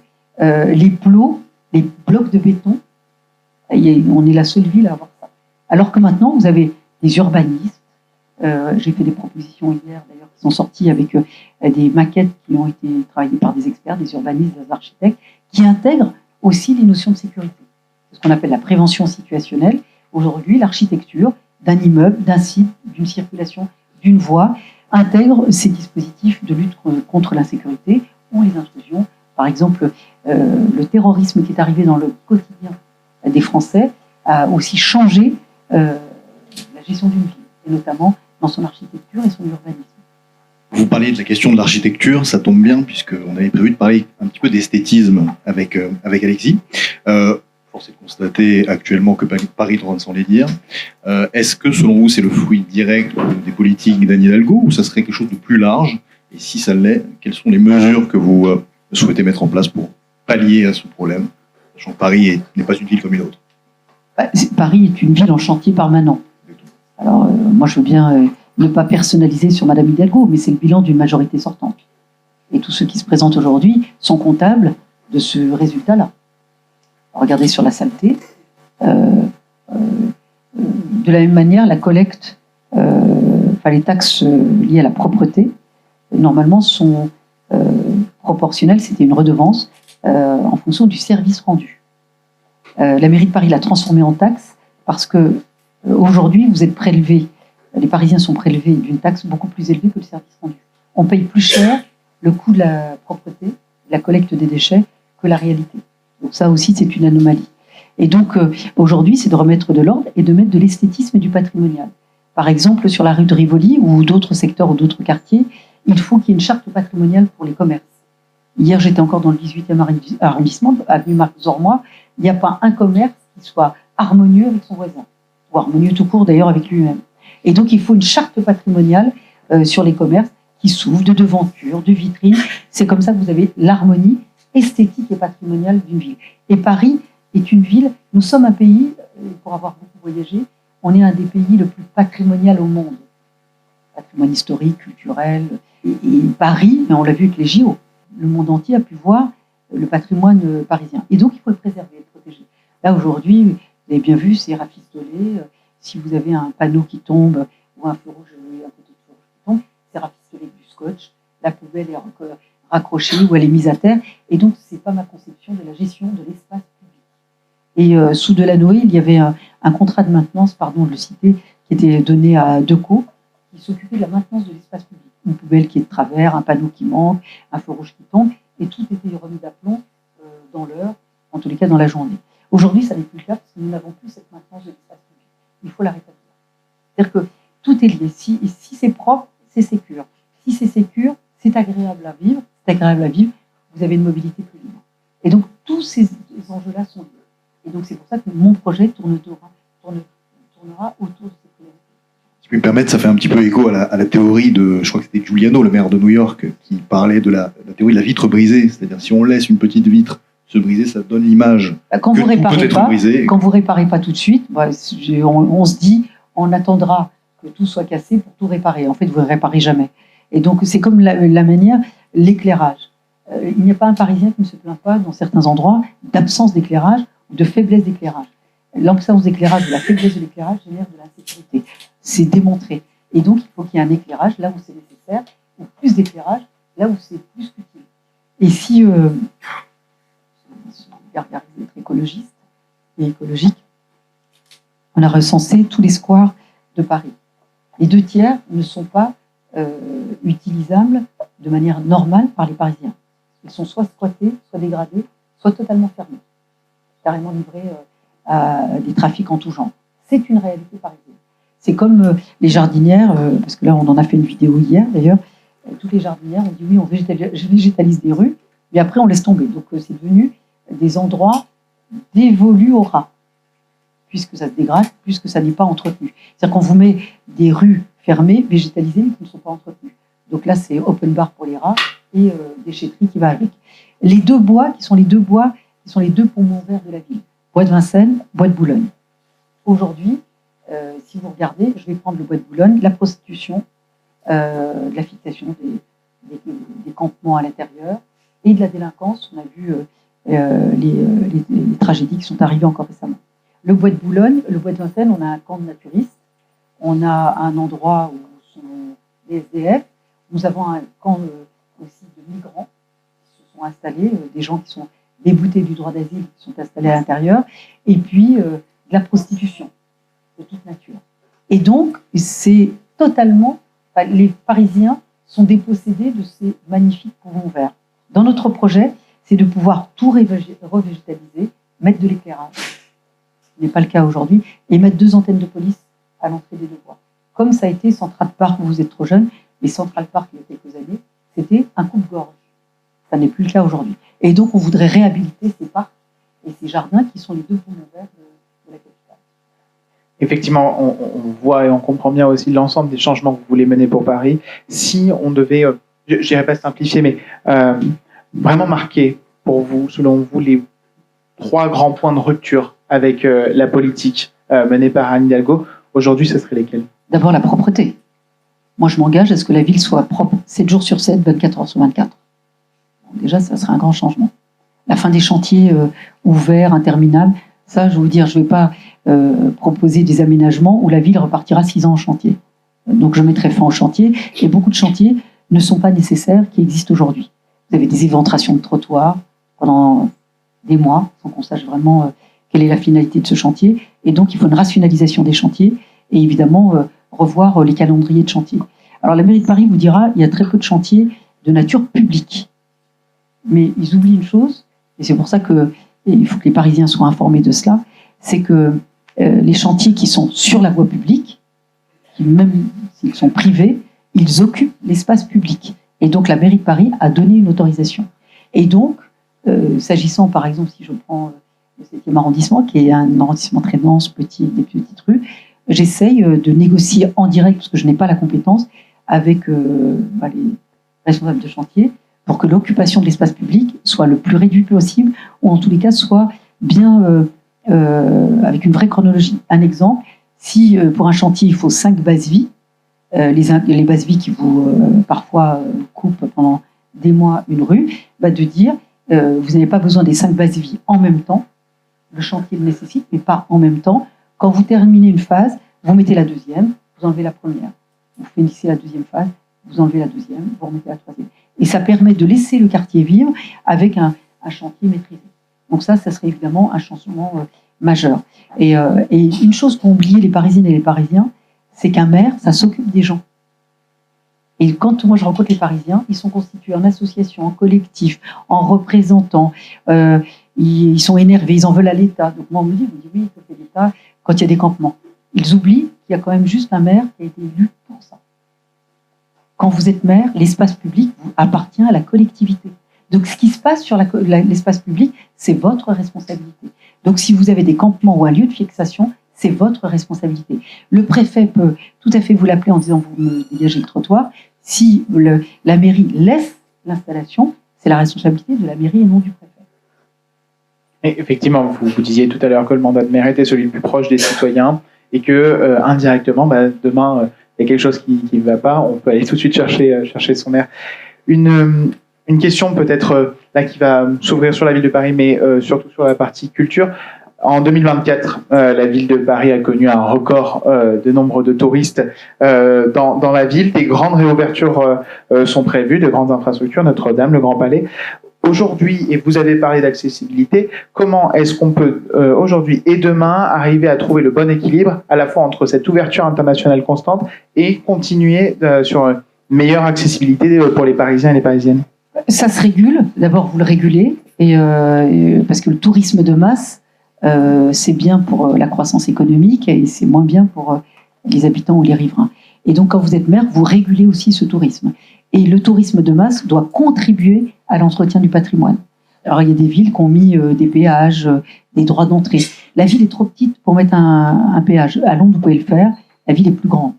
les plots, les blocs de béton, on est la seule ville à avoir ça. Alors que maintenant, vous avez des urbanistes, j'ai fait des propositions hier d'ailleurs qui sont sorties avec des maquettes qui ont été travaillées par des experts, des urbanistes, des architectes, qui intègrent aussi les notions de sécurité. C'est ce qu'on appelle la prévention situationnelle. Aujourd'hui, l'architecture d'un immeuble, d'un site, d'une circulation, d'une voie, intègre ces dispositifs de lutte contre l'insécurité ou les intrusions. Par exemple, le terrorisme qui est arrivé dans le quotidien des Français a aussi changé la gestion d'une ville, et notamment dans son architecture et son urbanisme. Vous parliez de la question de l'architecture, ça tombe bien puisqu'on avait prévu de parler un petit peu d'esthétisme avec Alexis. Force est de constater actuellement que Paris est en train de s'en dire. Est-ce que, selon vous, c'est le fruit direct des politiques d'Anne Hidalgo ou ça serait quelque chose de plus large? Et si ça l'est, quelles sont les mesures que vous souhaitez mettre en place pour pallier à ce problème, sachant que Paris n'est pas une ville comme une autre? Paris est une ville en chantier permanent. Alors, moi, je veux bien ne pas personnaliser sur Madame Hidalgo, mais c'est le bilan d'une majorité sortante. Et tous ceux qui se présentent aujourd'hui sont comptables de ce résultat-là. Regardez sur la saleté. De la même manière, la collecte, les taxes liées à la propreté, normalement, sont proportionnelles. C'était une redevance en fonction du service rendu. La mairie de Paris l'a transformée en taxe parce que aujourd'hui, vous êtes prélevés, les Parisiens sont prélevés d'une taxe beaucoup plus élevée que le service rendu. On paye plus cher le coût de la propreté, de la collecte des déchets, que la réalité. Donc ça aussi, c'est une anomalie. Et donc, aujourd'hui, c'est de remettre de l'ordre et de mettre de l'esthétisme et du patrimonial. Par exemple, sur la rue de Rivoli ou d'autres secteurs ou d'autres quartiers, il faut qu'il y ait une charte patrimoniale pour les commerces. Hier, j'étais encore dans le 18e arrondissement, avenue Marc-Zormois. Il n'y a pas un commerce qui soit harmonieux avec son voisin, ou harmonieux tout court d'ailleurs avec lui-même. Et donc, il faut une charte patrimoniale sur les commerces qui s'ouvrent de devantures, de vitrines. C'est comme ça que vous avez l'harmonie esthétique et patrimoniale d'une ville. Et Paris est une ville, nous sommes un pays, pour avoir beaucoup voyagé, on est un des pays le plus patrimonial au monde. Patrimoine historique, culturel. Et Paris, on l'a vu avec les JO, le monde entier a pu voir le patrimoine parisien. Et donc, il faut le préserver, le protéger. Là, aujourd'hui, vous avez bien vu, c'est rafistolé. Si vous avez un panneau qui tombe, ou un feu rouge, un poteau de feu rouge qui tombe, c'est rafistolé avec du scotch. La poubelle est raccrochée ou elle est mise à terre. Et donc, ce n'est pas ma conception de la gestion de l'espace public. Et sous Delanoë, il y avait un contrat de maintenance, pardon de le citer, qui était donné à Decaux, qui s'occupait de la maintenance de l'espace public. Une poubelle qui est de travers, un panneau qui manque, un feu rouge qui tombe, et tout était remis d'aplomb dans l'heure, en tous les cas dans la journée. Aujourd'hui, ça n'est plus le cas parce que nous n'avons plus cette maintenance de l'espace public. Il faut la rétablir. C'est-à-dire que tout est lié. Si c'est propre, c'est sécure. Si c'est sécure, c'est agréable à vivre. C'est agréable à vivre, vous avez une mobilité plus libre. Et donc, tous ces enjeux-là sont liés. Et donc c'est pour ça que mon projet tournera autour de ces priorités. Si je puis me permettre, ça fait un petit peu écho à la théorie de, je crois que c'était Giuliano, le maire de New York, qui parlait de la théorie de la vitre brisée. C'est-à-dire, si on laisse une petite vitre se briser, ça donne l'image Quand que vous tout peut réparez être pas, brisé. quand vous réparez pas tout de suite, on se dit, on attendra que tout soit cassé pour tout réparer. En fait, vous ne réparez jamais. Et donc, c'est comme la manière, l'éclairage. Il n'y a pas un Parisien qui ne se plaint pas, dans certains endroits, d'absence d'éclairage ou de faiblesse d'éclairage. L'absence d'éclairage ou la faiblesse de l'éclairage génère de l'insécurité. C'est démontré. Et donc, il faut qu'il y ait un éclairage là où c'est nécessaire, ou plus d'éclairage là où c'est plus utile. Et si d'être écologiste et écologique, on a recensé tous les squares de Paris. Les 2/3 ne sont pas utilisables de manière normale par les Parisiens. Ils sont soit squattés, soit dégradés, soit totalement fermés, carrément livrés à des trafics en tout genre. C'est une réalité parisienne. C'est comme les jardinières, parce que là on en a fait une vidéo hier d'ailleurs, toutes les jardinières ont dit oui, on végétalise des rues, mais après on laisse tomber. Donc c'est devenu des endroits dévolus aux rats, puisque ça se dégrade, puisque ça n'est pas entretenu. C'est-à-dire qu'on vous met des rues fermées, végétalisées, mais qui ne sont pas entretenues. Donc là, c'est open bar pour les rats et déchetterie qui va avec. Les deux bois, qui sont les deux poumons verts de la ville, bois de Vincennes, bois de Boulogne. Aujourd'hui, si vous regardez, je vais prendre le bois de Boulogne, la prostitution, de la fixation des campements à l'intérieur et de la délinquance. On a vu les tragédies qui sont arrivées encore récemment. Le bois de Boulogne, le bois de Vincennes, on a un camp de naturistes, on a un endroit où sont les SDF, nous avons un camp aussi de migrants qui se sont installés, des gens qui sont déboutés du droit d'asile, qui sont installés à l'intérieur, et puis de la prostitution de toute nature. Et donc, c'est totalement, les Parisiens sont dépossédés de ces magnifiques poumons verts. Dans notre projet, c'est de pouvoir tout revégétaliser, mettre de l'éclairage, ce n'est pas le cas aujourd'hui, et mettre 2 antennes de police à l'entrée des 2 voies. Comme ça a été Central Park, vous êtes trop jeune, mais Central Park, il y a quelques années, c'était un coupe-gorge. Ça n'est plus le cas aujourd'hui. Et donc, on voudrait réhabiliter ces parcs et ces jardins qui sont les 2 poumons verts de la capitale. Effectivement, on voit et on comprend bien aussi l'ensemble des changements que vous voulez mener pour Paris. Si on devait, je n'irais pas simplifier, mais vraiment marquer pour vous, selon vous, les 3 grands points de rupture avec la politique menée par Anne Hidalgo, aujourd'hui, ce serait lesquels? D'abord, la propreté. Moi, je m'engage à ce que la ville soit propre 7 jours sur 7, 24 heures sur 24. Donc, déjà, ça serait un grand changement. La fin des chantiers ouverts, interminables, ça, je vais vous dire, je ne vais pas proposer des aménagements où la ville repartira 6 ans en chantier. Donc, je mettrai fin au chantier. Et beaucoup de chantiers ne sont pas nécessaires, qui existent aujourd'hui. Vous avez des éventrations de trottoirs pendant des mois, sans qu'on sache vraiment quelle est la finalité de ce chantier. Et donc, il faut une rationalisation des chantiers et évidemment revoir les calendriers de chantier. Alors, la mairie de Paris vous dira il y a très peu de chantiers de nature publique. Mais ils oublient une chose, et c'est pour ça qu'il faut que les Parisiens soient informés de cela, c'est que les chantiers qui sont sur la voie publique, qui même s'ils sont privés, ils occupent l'espace public. Et donc, la mairie de Paris a donné une autorisation. Et donc, s'agissant, par exemple, si je prends le 7e arrondissement, qui est un arrondissement très dense, petit, des petites rues, j'essaye de négocier en direct, parce que je n'ai pas la compétence, avec les responsables de chantier, pour que l'occupation de l'espace public soit le plus réduite possible, ou en tous les cas soit bien avec une vraie chronologie. Un exemple, si pour un chantier il faut 5 bases-vie, les bases-vie qui vous parfois coupent pendant des mois une rue, de dire vous n'avez pas besoin des 5 bases-vie en même temps, le chantier le nécessite, mais pas en même temps. Quand vous terminez une phase, vous mettez la deuxième, vous enlevez la première. Vous finissez la deuxième phase, vous enlevez la deuxième, vous remettez la troisième. Et ça permet de laisser le quartier vivre avec un chantier maîtrisé. Donc ça serait évidemment un changement majeur. Et une chose qu'ont oublié les Parisiennes et les Parisiens, c'est qu'un maire, ça s'occupe des gens. Et quand moi je rencontre les Parisiens, ils sont constitués en association, en collectif, en représentants. Ils sont énervés, ils en veulent à l'État. Donc moi on me dit oui, il faut que l'État, quand il y a des campements. Ils oublient qu'il y a quand même juste un maire qui a été élu pour ça. Quand vous êtes maire, l'espace public vous appartient à la collectivité. Donc, ce qui se passe sur l'espace public, c'est votre responsabilité. Donc, si vous avez des campements ou un lieu de fixation, c'est votre responsabilité. Le préfet peut tout à fait vous l'appeler en disant vous me dégagez le trottoir. Si la mairie laisse l'installation, c'est la responsabilité de la mairie et non du préfet. Et effectivement, vous disiez tout à l'heure que le mandat de maire était celui le plus proche des citoyens et que indirectement, demain, il y a quelque chose qui ne va pas, on peut aller tout de suite chercher son maire. Une question peut-être là qui va s'ouvrir sur la ville de Paris, mais surtout sur la partie culture. En 2024, la ville de Paris a connu un record de nombre de touristes dans la ville. Des grandes réouvertures sont prévues, de grandes infrastructures, Notre-Dame, le Grand Palais. Aujourd'hui, et vous avez parlé d'accessibilité, comment est-ce qu'on peut aujourd'hui et demain arriver à trouver le bon équilibre à la fois entre cette ouverture internationale constante et continuer sur une meilleure accessibilité pour les Parisiens et les Parisiennes? Ça se régule. D'abord, vous le régulez, parce que le tourisme de masse, c'est bien pour la croissance économique et c'est moins bien pour les habitants ou les riverains. Et donc, quand vous êtes maire, vous régulez aussi ce tourisme. Et le tourisme de masse doit contribuer à l'entretien du patrimoine. Alors, il y a des villes qui ont mis des péages, des droits d'entrée. La ville est trop petite pour mettre un péage. À Londres, vous pouvez le faire. La ville est plus grande.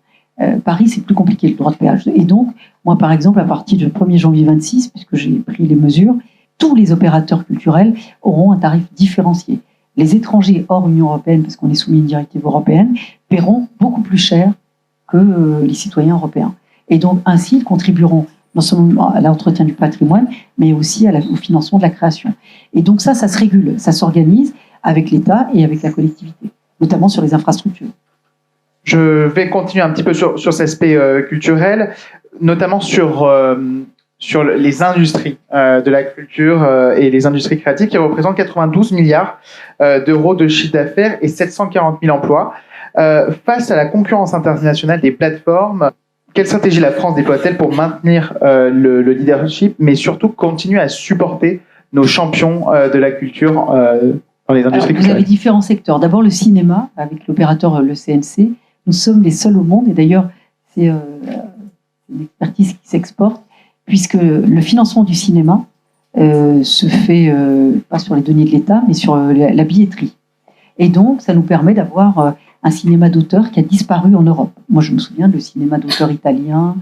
Paris, c'est plus compliqué, le droit de péage. Et donc, moi, par exemple, à partir du 1er janvier 26, puisque j'ai pris les mesures, tous les opérateurs culturels auront un tarif différencié. Les étrangers hors Union européenne, parce qu'on est soumis à une directive européenne, paieront beaucoup plus cher que les citoyens européens. Et donc, ainsi, ils contribueront non seulement à l'entretien du patrimoine, mais aussi au financement de la création. Et donc ça se régule, ça s'organise avec l'État et avec la collectivité, notamment sur les infrastructures. Je vais continuer un petit peu sur cet aspect culturel, notamment sur les industries de la culture et les industries créatives qui représentent 92 milliards d'euros de chiffre d'affaires et 740 000 emplois. Face à la concurrence internationale des plateformes, quelle stratégie la France déploie-t-elle pour maintenir le leadership, mais surtout continuer à supporter nos champions de la culture dans les industries culturelles? Vous avez différents secteurs. D'abord, le cinéma, avec l'opérateur le CNC. Nous sommes les seuls au monde, et d'ailleurs, c'est une expertise qui s'exporte, puisque le financement du cinéma se fait pas sur les deniers de l'État, mais sur la billetterie. Et donc, ça nous permet d'avoir un cinéma d'auteur qui a disparu en Europe. Moi, je me souviens du cinéma d'auteur italien,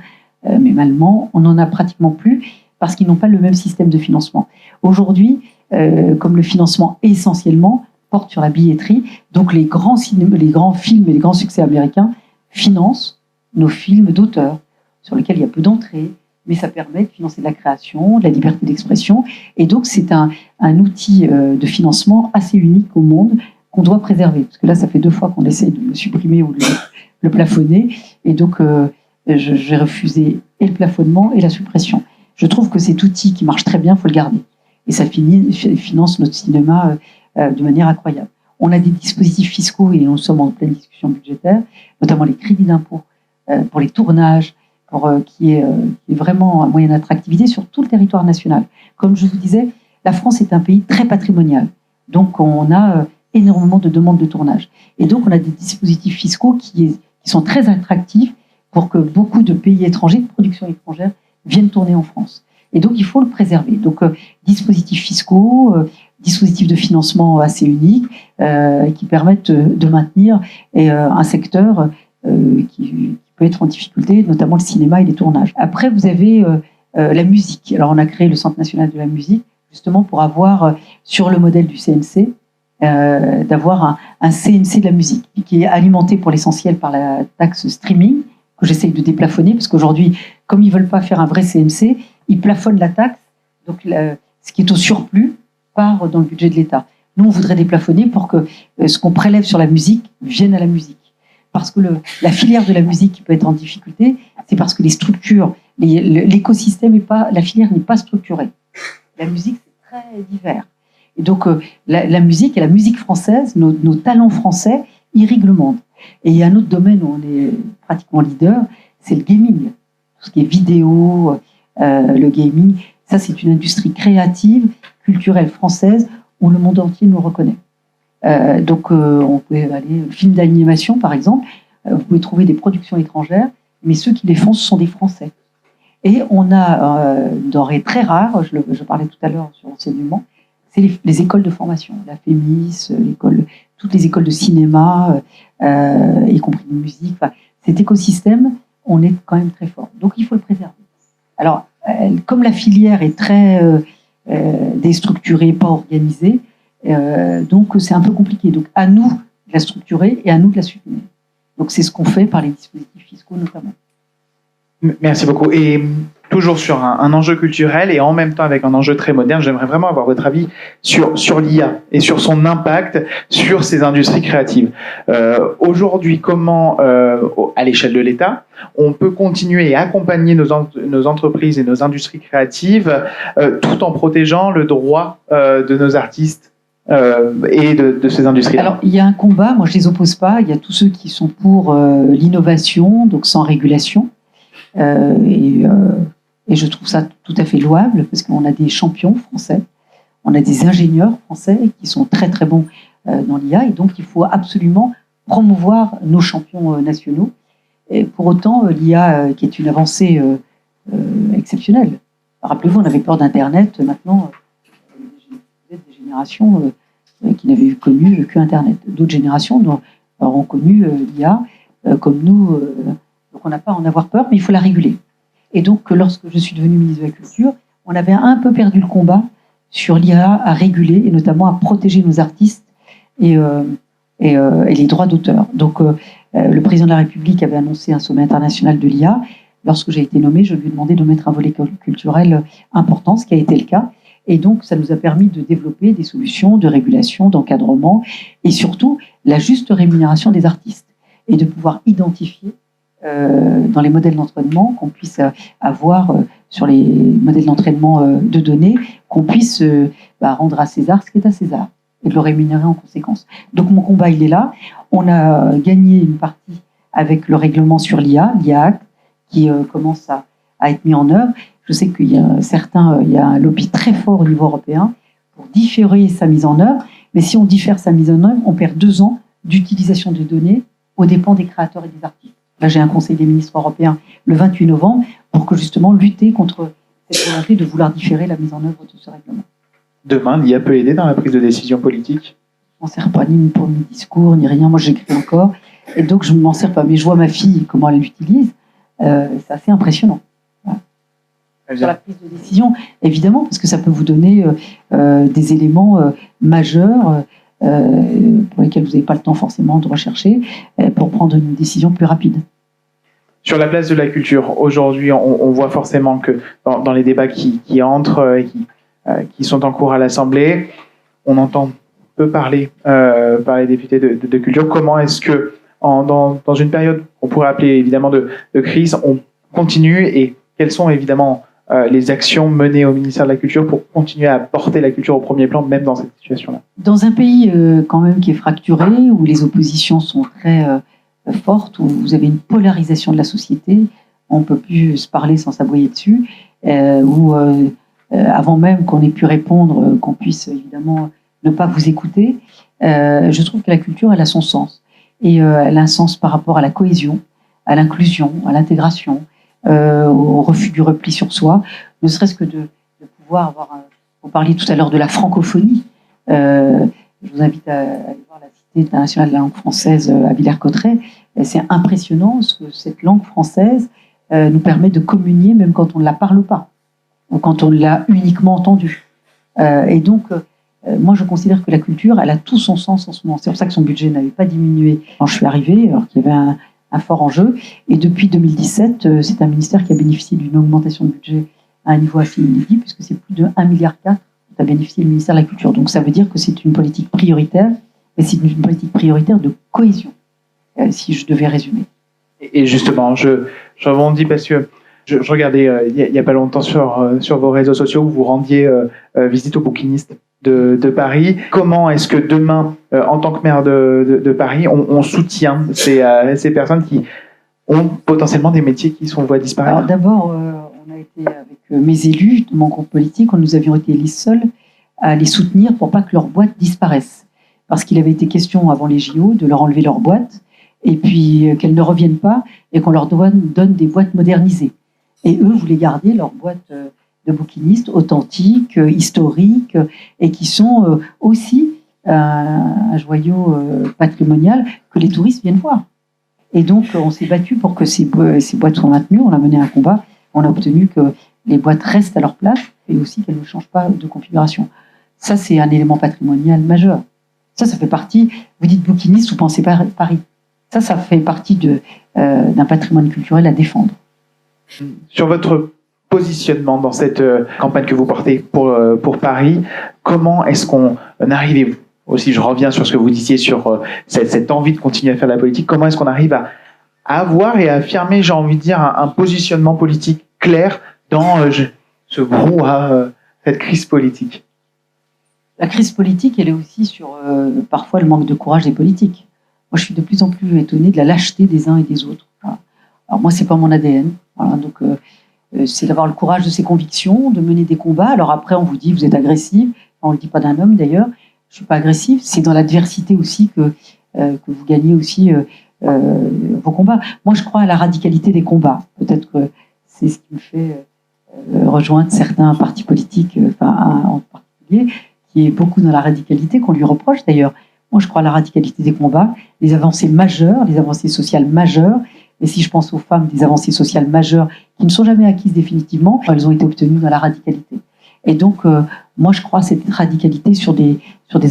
même allemand, on n'en a pratiquement plus, parce qu'ils n'ont pas le même système de financement. Aujourd'hui, comme le financement essentiellement porte sur la billetterie, donc les grands films et les grands succès américains financent nos films d'auteur, sur lesquels il y a peu d'entrées, mais ça permet de financer de la création, de la liberté d'expression, et donc c'est un outil de financement assez unique au monde qu'on doit préserver, parce que là, ça fait 2 fois qu'on essaie de le supprimer ou de le plafonner, et donc j'ai refusé et le plafonnement et la suppression. Je trouve que cet outil qui marche très bien, il faut le garder, et ça finance notre cinéma de manière incroyable. On a des dispositifs fiscaux, et nous sommes en pleine discussion budgétaire, notamment les crédits d'impôt pour les tournages, qui est vraiment un moyen d'attractivité sur tout le territoire national. Comme je vous disais, la France est un pays très patrimonial, donc on a énormément de demandes de tournage. Et donc, on a des dispositifs fiscaux qui sont très attractifs pour que beaucoup de pays étrangers, de production étrangère, viennent tourner en France. Et donc, il faut le préserver. Donc, dispositifs fiscaux, dispositifs de financement assez uniques qui permettent de maintenir un secteur qui peut être en difficulté, notamment le cinéma et les tournages. Après, vous avez la musique. Alors, on a créé le Centre national de la musique, justement pour avoir, sur le modèle du CNC, d'avoir un CNC de la musique qui est alimenté pour l'essentiel par la taxe streaming que j'essaye de déplafonner, parce qu'aujourd'hui, comme ils veulent pas faire un vrai CNC, ils plafonnent la taxe, donc ce qui est au surplus part dans le budget de l'État. Nous, on voudrait déplafonner pour que ce qu'on prélève sur la musique vienne à la musique, parce que la filière de la musique qui peut être en difficulté, c'est parce que les structures, l'écosystème est pas, la filière n'est pas structurée. La musique, c'est très divers. Et donc, la musique et la musique française, nos talents français irriguent le monde. Et il y a un autre domaine où on est pratiquement leader, c'est le gaming. Tout ce qui est vidéo, le gaming, ça c'est une industrie créative, culturelle française, où le monde entier nous reconnaît. Donc, on peut aller, le film d'animation par exemple, vous pouvez trouver des productions étrangères, mais ceux qui les font, ce sont des Français. Et on a une denrée très rare, je parlais tout à l'heure sur l'enseignement, c'est les écoles de formation, la FEMIS, toutes les écoles de cinéma, y compris de musique. Enfin, cet écosystème, on est quand même très fort. Donc il faut le préserver. Alors, comme la filière est très déstructurée, pas organisée, donc c'est un peu compliqué. Donc à nous de la structurer et à nous de la soutenir. Donc c'est ce qu'on fait par les dispositifs fiscaux notamment. Merci beaucoup. Et toujours sur un enjeu culturel et en même temps avec un enjeu très moderne, j'aimerais vraiment avoir votre avis sur l'IA et sur son impact sur ces industries créatives. Aujourd'hui, comment, à l'échelle de l'État, on peut continuer et accompagner nos entreprises et nos industries créatives tout en protégeant le droit de nos artistes et de ces industries. Alors, il y a un combat, moi je ne les oppose pas, il y a tous ceux qui sont pour l'innovation, donc sans régulation. Et je trouve ça tout à fait louable parce qu'on a des champions français, on a des ingénieurs français qui sont très très bons dans l'IA et donc il faut absolument promouvoir nos champions nationaux. Et pour autant, l'IA qui est une avancée exceptionnelle. Rappelez-vous, on avait peur d'Internet, maintenant vous êtes des générations qui n'avaient connu que Internet. D'autres générations auront connu l'IA comme nous. Donc on n'a pas à en avoir peur, mais il faut la réguler. Et donc, lorsque je suis devenue ministre de la Culture, on avait un peu perdu le combat sur l'IA à réguler, et notamment à protéger nos artistes et les droits d'auteur. Donc, le président de la République avait annoncé un sommet international de l'IA. Lorsque j'ai été nommée, je lui ai demandé de mettre un volet culturel important, ce qui a été le cas. Et donc, ça nous a permis de développer des solutions de régulation, d'encadrement, et surtout la juste rémunération des artistes, et de pouvoir identifier dans les modèles d'entraînement, qu'on puisse avoir sur les modèles d'entraînement de données, qu'on puisse rendre à César ce qui est à César et de le rémunérer en conséquence. Donc mon combat, il est là. On a gagné une partie avec le règlement sur l'IA Act, qui commence à être mis en œuvre. Je sais qu'il y a il y a un lobby très fort au niveau européen pour différer sa mise en œuvre, mais si on diffère sa mise en œuvre, on perd 2 ans d'utilisation des données aux dépens des créateurs et des artistes. Là, j'ai un conseil des ministres européens le 28 novembre pour que justement lutter contre cette volonté de vouloir différer la mise en œuvre de ce règlement. Demain, l'IA peut aider dans la prise de décision politique? Je m'en sers pas ni pour mes discours, ni rien. Moi, j'écris encore. Et donc, je ne m'en sers pas. Mais je vois ma fille, comment elle l'utilise. C'est assez impressionnant. Voilà. Sur la prise de décision, évidemment, parce que ça peut vous donner des éléments majeurs pour lesquels vous n'avez pas le temps forcément de rechercher, pour prendre une décision plus rapide. Sur la place de la culture, aujourd'hui, on voit forcément que dans les débats qui entrent et qui sont en cours à l'Assemblée, on entend peu parler par les députés de culture. Comment est-ce que, dans une période qu'on pourrait appeler évidemment de crise, on continue et quelles sont évidemment les actions menées au ministère de la Culture pour continuer à porter la culture au premier plan, même dans cette situation-là? Dans un pays quand même qui est fracturé, où les oppositions sont très fortes, où vous avez une polarisation de la société, on ne peut plus se parler sans s'aboyer dessus, où avant même qu'on ait pu répondre, qu'on puisse évidemment ne pas vous écouter, je trouve que la culture, elle a son sens. Et elle a un sens par rapport à la cohésion, à l'inclusion, à l'intégration, au refus du repli sur soi, ne serait-ce que de pouvoir avoir... Vous parliez tout à l'heure de la francophonie. Je vous invite à aller voir la Cité internationale de la langue française à Villers-Cotterêts. C'est impressionnant ce que cette langue française nous permet de communier même quand on ne la parle pas, ou quand on l'a uniquement entendue. Et donc, moi, je considère que la culture, elle a tout son sens en ce moment. C'est pour ça que son budget n'avait pas diminué quand je suis arrivée, alors qu'il y avait un fort enjeu. Et depuis 2017, c'est un ministère qui a bénéficié d'une augmentation de budget à un niveau assez inédit, puisque c'est plus de 1,4 milliard dont a bénéficié le ministère de la Culture. Donc ça veut dire que c'est une politique prioritaire, et c'est une politique prioritaire de cohésion, si je devais résumer. Et justement, je rebondis parce que je regardais il n'y a pas longtemps sur vos réseaux sociaux où vous rendiez visite aux bouquinistes de Paris. Comment est-ce que demain, en tant que maire de Paris, on soutient ces personnes qui ont potentiellement des métiers qui sont voués à disparaître? Alors d'abord, on a été avec mes élus de mon groupe politique, nous avions été les seuls à les soutenir pour pas que leurs boîtes disparaissent. Parce qu'il avait été question avant les JO de leur enlever leurs boîtes et puis qu'elles ne reviennent pas et qu'on leur donne des boîtes modernisées. Et eux voulaient garder leur boîte de bouquinistes authentiques, historiques, et qui sont aussi un joyau patrimonial que les touristes viennent voir. Et donc, on s'est battu pour que ces boîtes soient maintenues. On a mené un combat. On a obtenu que les boîtes restent à leur place et aussi qu'elles ne changent pas de configuration. Ça, c'est un élément patrimonial majeur. Ça fait partie... Vous dites bouquiniste, vous pensez Paris. Ça fait partie d'un patrimoine culturel à défendre. Sur votre positionnement dans cette campagne que vous portez pour Paris, comment est-ce qu'on arrive, aussi je reviens sur ce que vous disiez sur cette envie de continuer à faire de la politique, comment est-ce qu'on arrive à avoir et à affirmer, j'ai envie de dire, un positionnement politique clair dans ce brouhaha, cette crise politique? La crise politique, elle est aussi sur parfois le manque de courage des politiques. Moi, je suis de plus en plus étonnée de la lâcheté des uns et des autres. Voilà. Alors moi, c'est pas mon ADN. Voilà, donc c'est d'avoir le courage de ses convictions, de mener des combats. Alors après, on vous dit vous êtes agressif. On le dit pas d'un homme d'ailleurs. Je suis pas agressif. C'est dans l'adversité aussi que vous gagnez aussi vos combats. Moi, je crois à la radicalité des combats. Peut-être que c'est ce qui me fait rejoindre certains partis politiques, en particulier, qui est beaucoup dans la radicalité, qu'on lui reproche d'ailleurs. Moi, je crois à la radicalité des combats, les avancées majeures, les avancées sociales majeures. Et si je pense aux femmes, des avancées sociales majeures qui ne sont jamais acquises définitivement, elles ont été obtenues dans la radicalité. Et donc, moi, je crois à cette radicalité sur des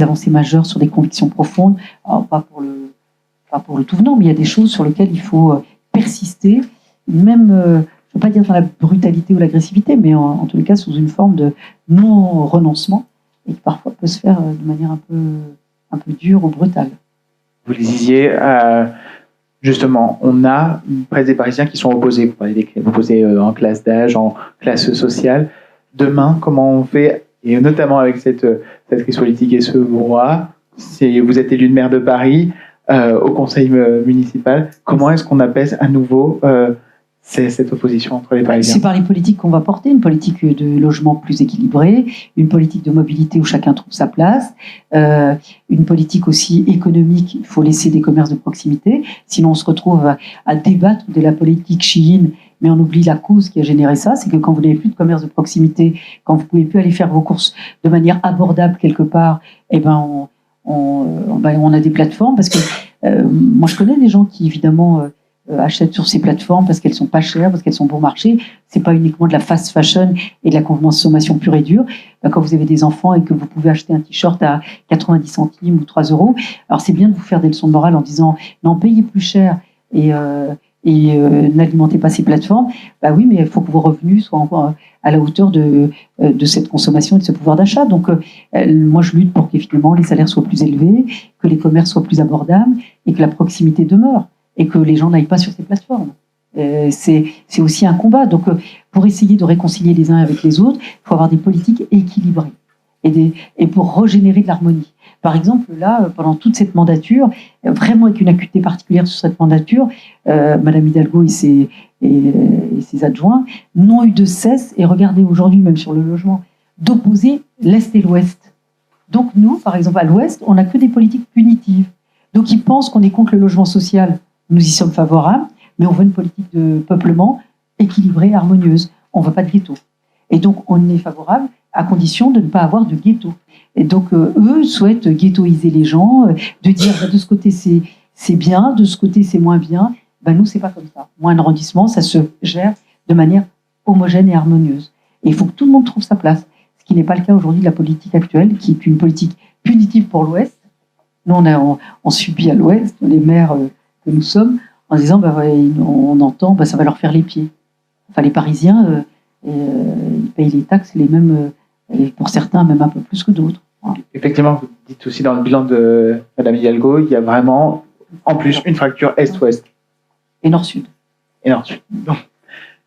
avancées majeures, sur des convictions profondes. Alors, pas pour le tout venant, mais il y a des choses sur lesquelles il faut persister, même, je ne veux pas dire dans la brutalité ou l'agressivité, mais en tous les cas sous une forme de non-renoncement, et qui parfois peut se faire de manière un peu dure ou brutale. Vous le disiez, justement, on a une presse des Parisiens qui sont opposés. Vous parlez opposés en classe d'âge, en classe sociale. Demain, comment on fait, et notamment avec cette crise politique et ce brouhaha, vous êtes élu de maire de Paris, au conseil municipal, comment est-ce qu'on apaise à nouveau cette opposition entre les Parisiens? C'est par les politiques qu'on va porter, une politique de logement plus équilibrée, une politique de mobilité où chacun trouve sa place, une politique aussi économique, il faut laisser des commerces de proximité, sinon on se retrouve à débattre de la politique chiine, mais on oublie la cause qui a généré ça, c'est que quand vous n'avez plus de commerce de proximité, quand vous ne pouvez plus aller faire vos courses de manière abordable quelque part, eh ben on a des plateformes, parce que moi je connais des gens qui évidemment achètent sur ces plateformes parce qu'elles sont pas chères, parce qu'elles sont bon marché. C'est pas uniquement de la fast fashion et de la consommation pure et dure. Quand vous avez des enfants et que vous pouvez acheter un t-shirt à 90 centimes ou 3 €, alors c'est bien de vous faire des leçons de morale en disant non, payez plus cher et n'alimentez pas ces plateformes. Bah oui, mais il faut que vos revenus soient encore à la hauteur de cette consommation et de ce pouvoir d'achat. Donc moi je lutte pour qu'effectivement les salaires soient plus élevés, que les commerces soient plus abordables et que la proximité demeure, et que les gens n'aillent pas sur ces plateformes. C'est aussi un combat. Donc, pour essayer de réconcilier les uns avec les autres, il faut avoir des politiques équilibrées et pour régénérer de l'harmonie. Par exemple, là, pendant toute cette mandature, vraiment avec une acuité particulière sur cette mandature, Madame Hidalgo et ses adjoints n'ont eu de cesse, et regardez aujourd'hui même sur le logement, d'opposer l'Est et l'Ouest. Donc nous, par exemple, à l'Ouest, on n'a que des politiques punitives. Donc ils pensent qu'on est contre le logement social. Nous y sommes favorables, mais on veut une politique de peuplement équilibrée, harmonieuse. On ne veut pas de ghetto. Et donc, on est favorable à condition de ne pas avoir de ghetto. Et donc, eux souhaitent ghettoiser les gens, de dire de ce côté c'est bien, de ce côté c'est moins bien. Nous, c'est pas comme ça. Moi, un arrondissement, ça se gère de manière homogène et harmonieuse. Et il faut que tout le monde trouve sa place. Ce qui n'est pas le cas aujourd'hui de la politique actuelle, qui est une politique punitive pour l'Ouest. Nous, on subit à l'Ouest, les maires que nous sommes, en disant on entend, ça va leur faire les pieds. Enfin, les Parisiens, ils payent les taxes les mêmes, et pour certains même un peu plus que d'autres. Voilà. Effectivement, vous dites aussi dans le bilan de Madame Hidalgo, il y a vraiment en plus une fracture Est-Ouest. Et Nord-Sud. Et Nord-Sud.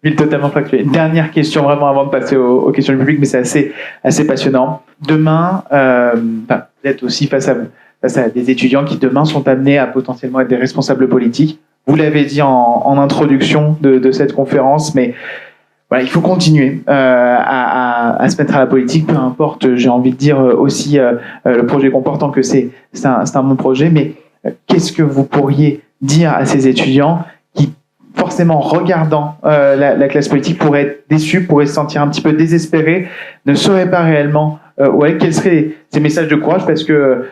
Ville totalement fracturée. Dernière question vraiment avant de passer aux questions du public, mais c'est assez passionnant. Demain, vous êtes aussi face à des étudiants qui demain sont amenés à potentiellement être des responsables politiques. Vous l'avez dit en introduction de cette conférence, mais voilà, il faut continuer à se mettre à la politique, peu importe, j'ai envie de dire aussi le projet qu'on porte, tant que c'est un bon projet, mais qu'est-ce que vous pourriez dire à ces étudiants qui forcément regardant la classe politique pourrait être déçu, pourrait se sentir un petit peu désespéré, ne saurait pas réellement quels seraient ces messages de courage, parce que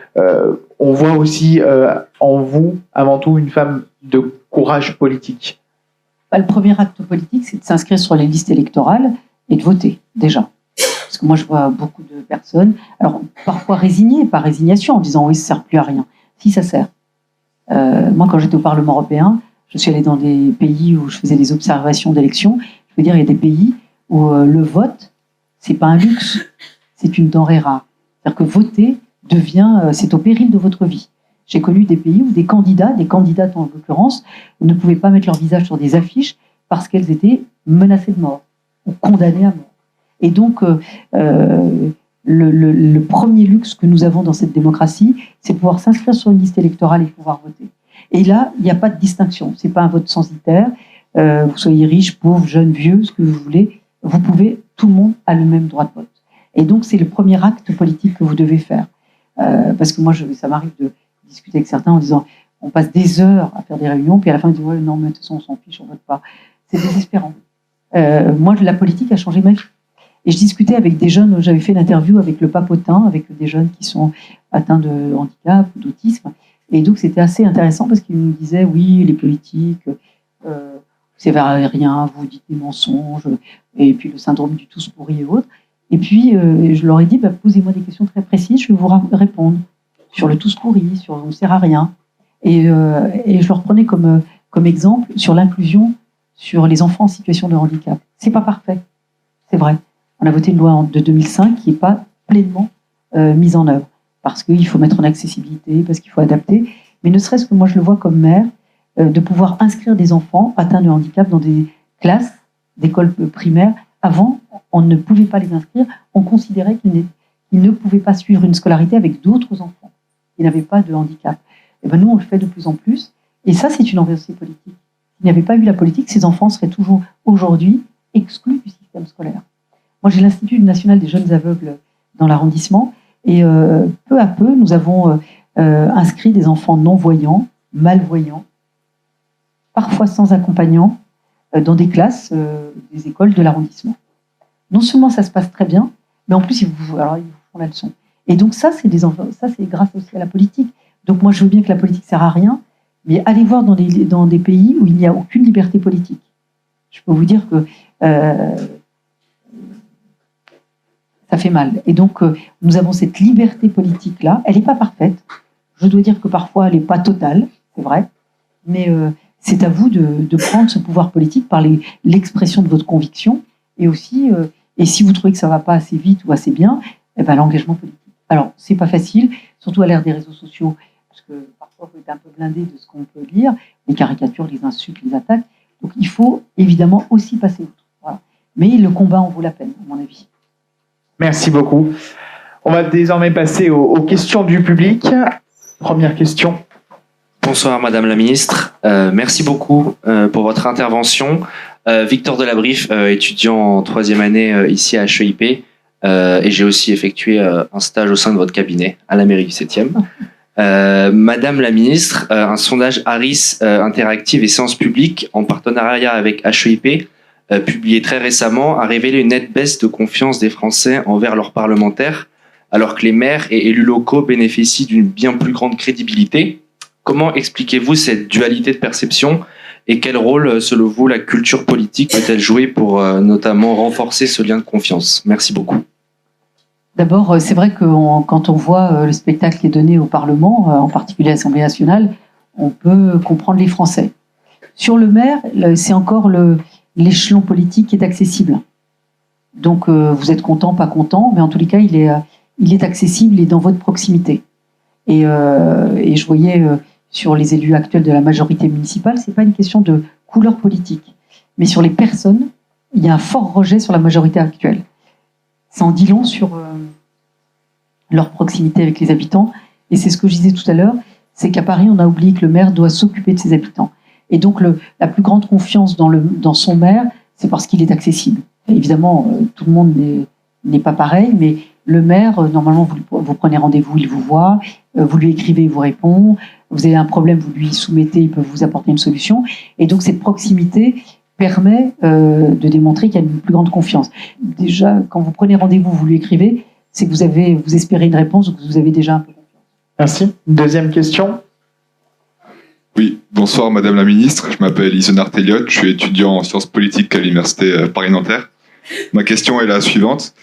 on voit aussi en vous avant tout une femme de courage politique. Le premier acte politique, c'est de s'inscrire sur les listes électorales et de voter, déjà. Parce que moi, je vois beaucoup de personnes, alors parfois résignées, par résignation, en disant oui, ça ne sert plus à rien. Si, ça sert. Moi, quand j'étais au Parlement européen, je suis allée dans des pays où je faisais des observations d'élections. Je veux dire, il y a des pays où le vote, c'est pas un luxe, c'est une denrée rare. C'est-à-dire que voter c'est au péril de votre vie. J'ai connu des pays où des candidates en l'occurrence, ne pouvaient pas mettre leur visage sur des affiches parce qu'elles étaient menacées de mort ou condamnées à mort. Et donc, le premier luxe que nous avons dans cette démocratie, c'est pouvoir s'inscrire sur une liste électorale et pouvoir voter. Et là, il n'y a pas de distinction. C'est pas un vote censitaire. Vous soyez riche, pauvre, jeune, vieux, ce que vous voulez. Vous pouvez, tout le monde a le même droit de vote. Et donc, c'est le premier acte politique que vous devez faire. Parce que moi, ça m'arrive de discuter avec certains en disant, on passe des heures à faire des réunions, puis à la fin, ils disent, ouais, non, mais de toute façon, on s'en fiche, on vote pas. C'est désespérant. Moi, la politique a changé ma vie. Et je discutais avec des jeunes, j'avais fait l'interview avec le Papotin, avec des jeunes qui sont atteints de handicap ou d'autisme. Et donc, c'était assez intéressant parce qu'ils nous disaient, oui, les politiques, vous ne savez rien, vous dites des mensonges, et puis le syndrome du tous pourri et autres. Et puis, je leur ai dit, posez-moi des questions très précises, je vais vous répondre sur le tous pourri, sur on ne sert à rien. Et je leur prenais comme exemple sur l'inclusion, sur les enfants en situation de handicap. C'est pas parfait, c'est vrai. On a voté une loi de 2005 qui n'est pas pleinement mise en œuvre, parce qu'il faut mettre en accessibilité, parce qu'il faut adapter. Mais ne serait-ce que moi, je le vois comme maire, de pouvoir inscrire des enfants atteints de handicap dans des classes d'école primaire. Avant, on ne pouvait pas les inscrire. On considérait qu'ils ne pouvaient pas suivre une scolarité avec d'autres enfants qui n'avaient pas de handicap. Et nous, on le fait de plus en plus. Et ça, c'est une avancée politique. S'il n'y avait pas eu la politique, ces enfants seraient toujours aujourd'hui exclus du système scolaire. Moi, j'ai l'Institut national des jeunes aveugles dans l'arrondissement. Et peu à peu, nous avons inscrit des enfants non-voyants, malvoyants, parfois sans accompagnant, dans des classes des écoles de l'arrondissement. Non seulement ça se passe très bien, mais en plus, ils vous font la leçon. Et donc ça, c'est grâce aussi à la politique. Donc moi, je veux bien que la politique ne sert à rien, mais allez voir dans des pays où il n'y a aucune liberté politique. Je peux vous dire que ça fait mal. Et donc, nous avons cette liberté politique-là. Elle n'est pas parfaite. Je dois dire que parfois, elle n'est pas totale, c'est vrai. Mais c'est à vous de prendre ce pouvoir politique par l'expression de votre conviction. Et aussi, et si vous trouvez que ça ne va pas assez vite ou assez bien, l'engagement politique. Alors, ce n'est pas facile, surtout à l'ère des réseaux sociaux, parce que parfois, vous êtes un peu blindé de ce qu'on peut lire, les caricatures, les insultes, les attaques. Donc, il faut évidemment aussi passer outre. Voilà. Mais le combat en vaut la peine, à mon avis. Merci beaucoup. On va désormais passer aux questions du public. Première question. Bonsoir Madame la Ministre. Merci beaucoup pour votre intervention. Victor Delabrief, étudiant en 3e année ici à HEIP. Et j'ai aussi effectué un stage au sein de votre cabinet à la mairie du 7e. Madame la Ministre, un sondage Harris Interactive et Séances Publiques en partenariat avec HEIP publié très récemment, a révélé une nette baisse de confiance des Français envers leurs parlementaires, alors que les maires et élus locaux bénéficient d'une bien plus grande crédibilité. Comment expliquez-vous cette dualité de perception et quel rôle, selon vous, la culture politique peut-elle jouer pour notamment renforcer ce lien de confiance? Merci beaucoup. D'abord, c'est vrai que quand on voit le spectacle qui est donné au Parlement, en particulier à l'Assemblée nationale, on peut comprendre les Français. Sur le maire, c'est encore l'échelon politique qui est accessible. Donc, vous êtes content, pas content, mais en tous les cas, il est accessible, il est dans votre proximité. Et je voyais sur les élus actuels de la majorité municipale, c'est pas une question de couleur politique, mais sur les personnes, il y a un fort rejet sur la majorité actuelle. Ça en dit long sur leur proximité avec les habitants. Et c'est ce que je disais tout à l'heure, c'est qu'à Paris, on a oublié que le maire doit s'occuper de ses habitants. Et donc, la plus grande confiance dans son maire, c'est parce qu'il est accessible. Et évidemment, tout le monde n'est pas pareil, mais le maire, normalement, vous prenez rendez-vous, il vous voit, vous lui écrivez, il vous répond. Vous avez un problème, vous lui soumettez, il peut vous apporter une solution. Et donc, cette proximité permet de démontrer qu'il y a une plus grande confiance. Déjà, quand vous prenez rendez-vous, vous lui écrivez, c'est que vous espérez une réponse ou que vous avez déjà un peu confiance. Merci. Deuxième question. Oui, bonsoir Madame la Ministre, je m'appelle Isonard Elliott, je suis étudiant en sciences politiques à l'Université Paris-Nanterre. Ma question est la suivante.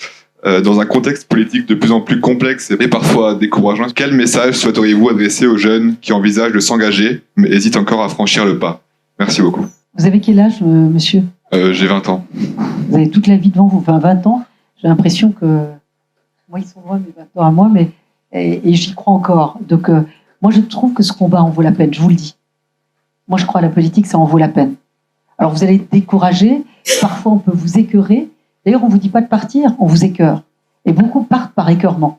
Dans un contexte politique de plus en plus complexe et parfois décourageant, quel message souhaiteriez-vous adresser aux jeunes qui envisagent de s'engager mais hésitent encore à franchir le pas? Merci beaucoup. Vous avez quel âge, monsieur? J'ai 20 ans. Vous avez toute la vie devant vous, enfin 20 ans. J'ai l'impression que... Moi, ils sont loin, mes 20 ans à moi, mais... Et j'y crois encore. Donc, moi, je trouve que ce combat en vaut la peine, je vous le dis. Moi, je crois à la politique, ça en vaut la peine. Alors, vous allez être découragé, parfois on peut vous écœurer. D'ailleurs, on ne vous dit pas de partir, on vous écœure. Et beaucoup partent par écœurement.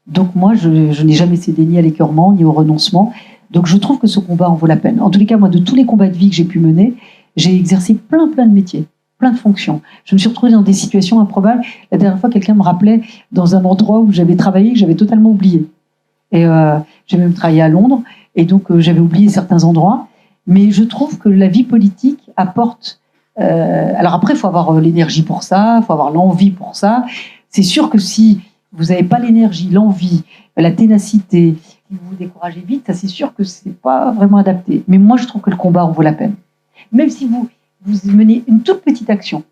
Donc moi, je n'ai jamais cédé ni à l'écœurement, ni au renoncement. Donc je trouve que ce combat en vaut la peine. En tous les cas, moi, de tous les combats de vie que j'ai pu mener, j'ai exercé plein de métiers, plein de fonctions. Je me suis retrouvée dans des situations improbables. La dernière fois, quelqu'un me rappelait dans un endroit où j'avais travaillé, que j'avais totalement oublié. Et j'ai même travaillé à Londres, et donc j'avais oublié certains endroits. Mais je trouve que la vie politique apporte... alors après, il faut avoir l'énergie pour ça, il faut avoir l'envie pour ça. C'est sûr que si vous n'avez pas l'énergie, l'envie, la ténacité, si vous vous découragez vite, ça c'est sûr que c'est pas vraiment adapté. Mais moi, je trouve que le combat en vaut la peine. Même si vous menez une toute petite action.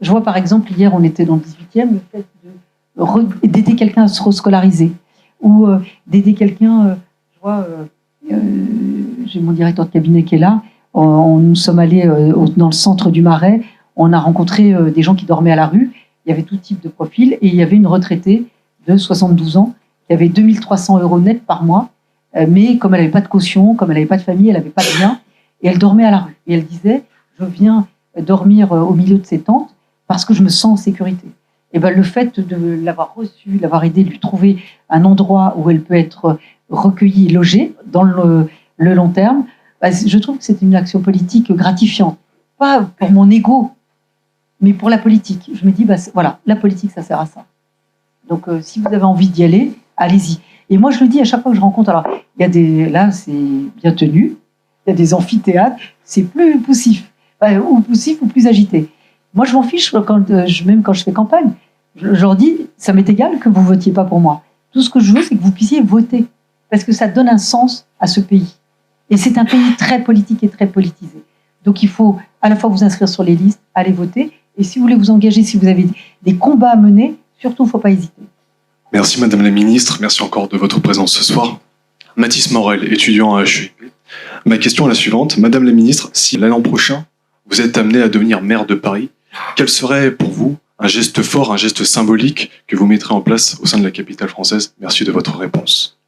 Je vois par exemple, hier, on était dans le 18e, le fait d'aider quelqu'un à se rescolariser. Ou d'aider quelqu'un, je vois, j'ai mon directeur de cabinet qui est là, nous sommes allés dans le centre du Marais, on a rencontré des gens qui dormaient à la rue, il y avait tout type de profil, et il y avait une retraitée de 72 ans qui avait 2300 € net par mois, mais comme elle n'avait pas de caution, comme elle n'avait pas de famille, elle n'avait pas de bien, et elle dormait à la rue. Et elle disait, je viens dormir au milieu de ces tentes parce que je me sens en sécurité. Et ben, le fait de l'avoir reçue, l'avoir aidée, de lui trouver un endroit où elle peut être recueillie et logée dans le long terme, bah, je trouve que c'est une action politique gratifiante. Pas pour mon ego, mais pour la politique. Je me dis, bah, voilà, la politique, ça sert à ça. Donc, si vous avez envie d'y aller, allez-y. Et moi, je le dis à chaque fois que je rencontre, alors, il y a des, là, c'est bien tenu, il y a des amphithéâtres, c'est plus poussif, ou poussif ou plus agité. Moi, je m'en fiche, même quand je fais campagne. Je leur dis, ça m'est égal que vous votiez pas pour moi. Tout ce que je veux, c'est que vous puissiez voter. Parce que ça donne un sens à ce pays. Et c'est un pays très politique et très politisé. Donc, il faut à la fois vous inscrire sur les listes, aller voter. Et si vous voulez vous engager, si vous avez des combats à mener, surtout, il ne faut pas hésiter. Merci Madame la Ministre, merci encore de votre présence ce soir. Mathis Morel, étudiant à HEIP. Ma question est la suivante. Madame la Ministre, si l'an prochain, vous êtes amenée à devenir maire de Paris, quel serait pour vous un geste fort, un geste symbolique que vous mettrez en place au sein de la capitale française? Merci de votre réponse.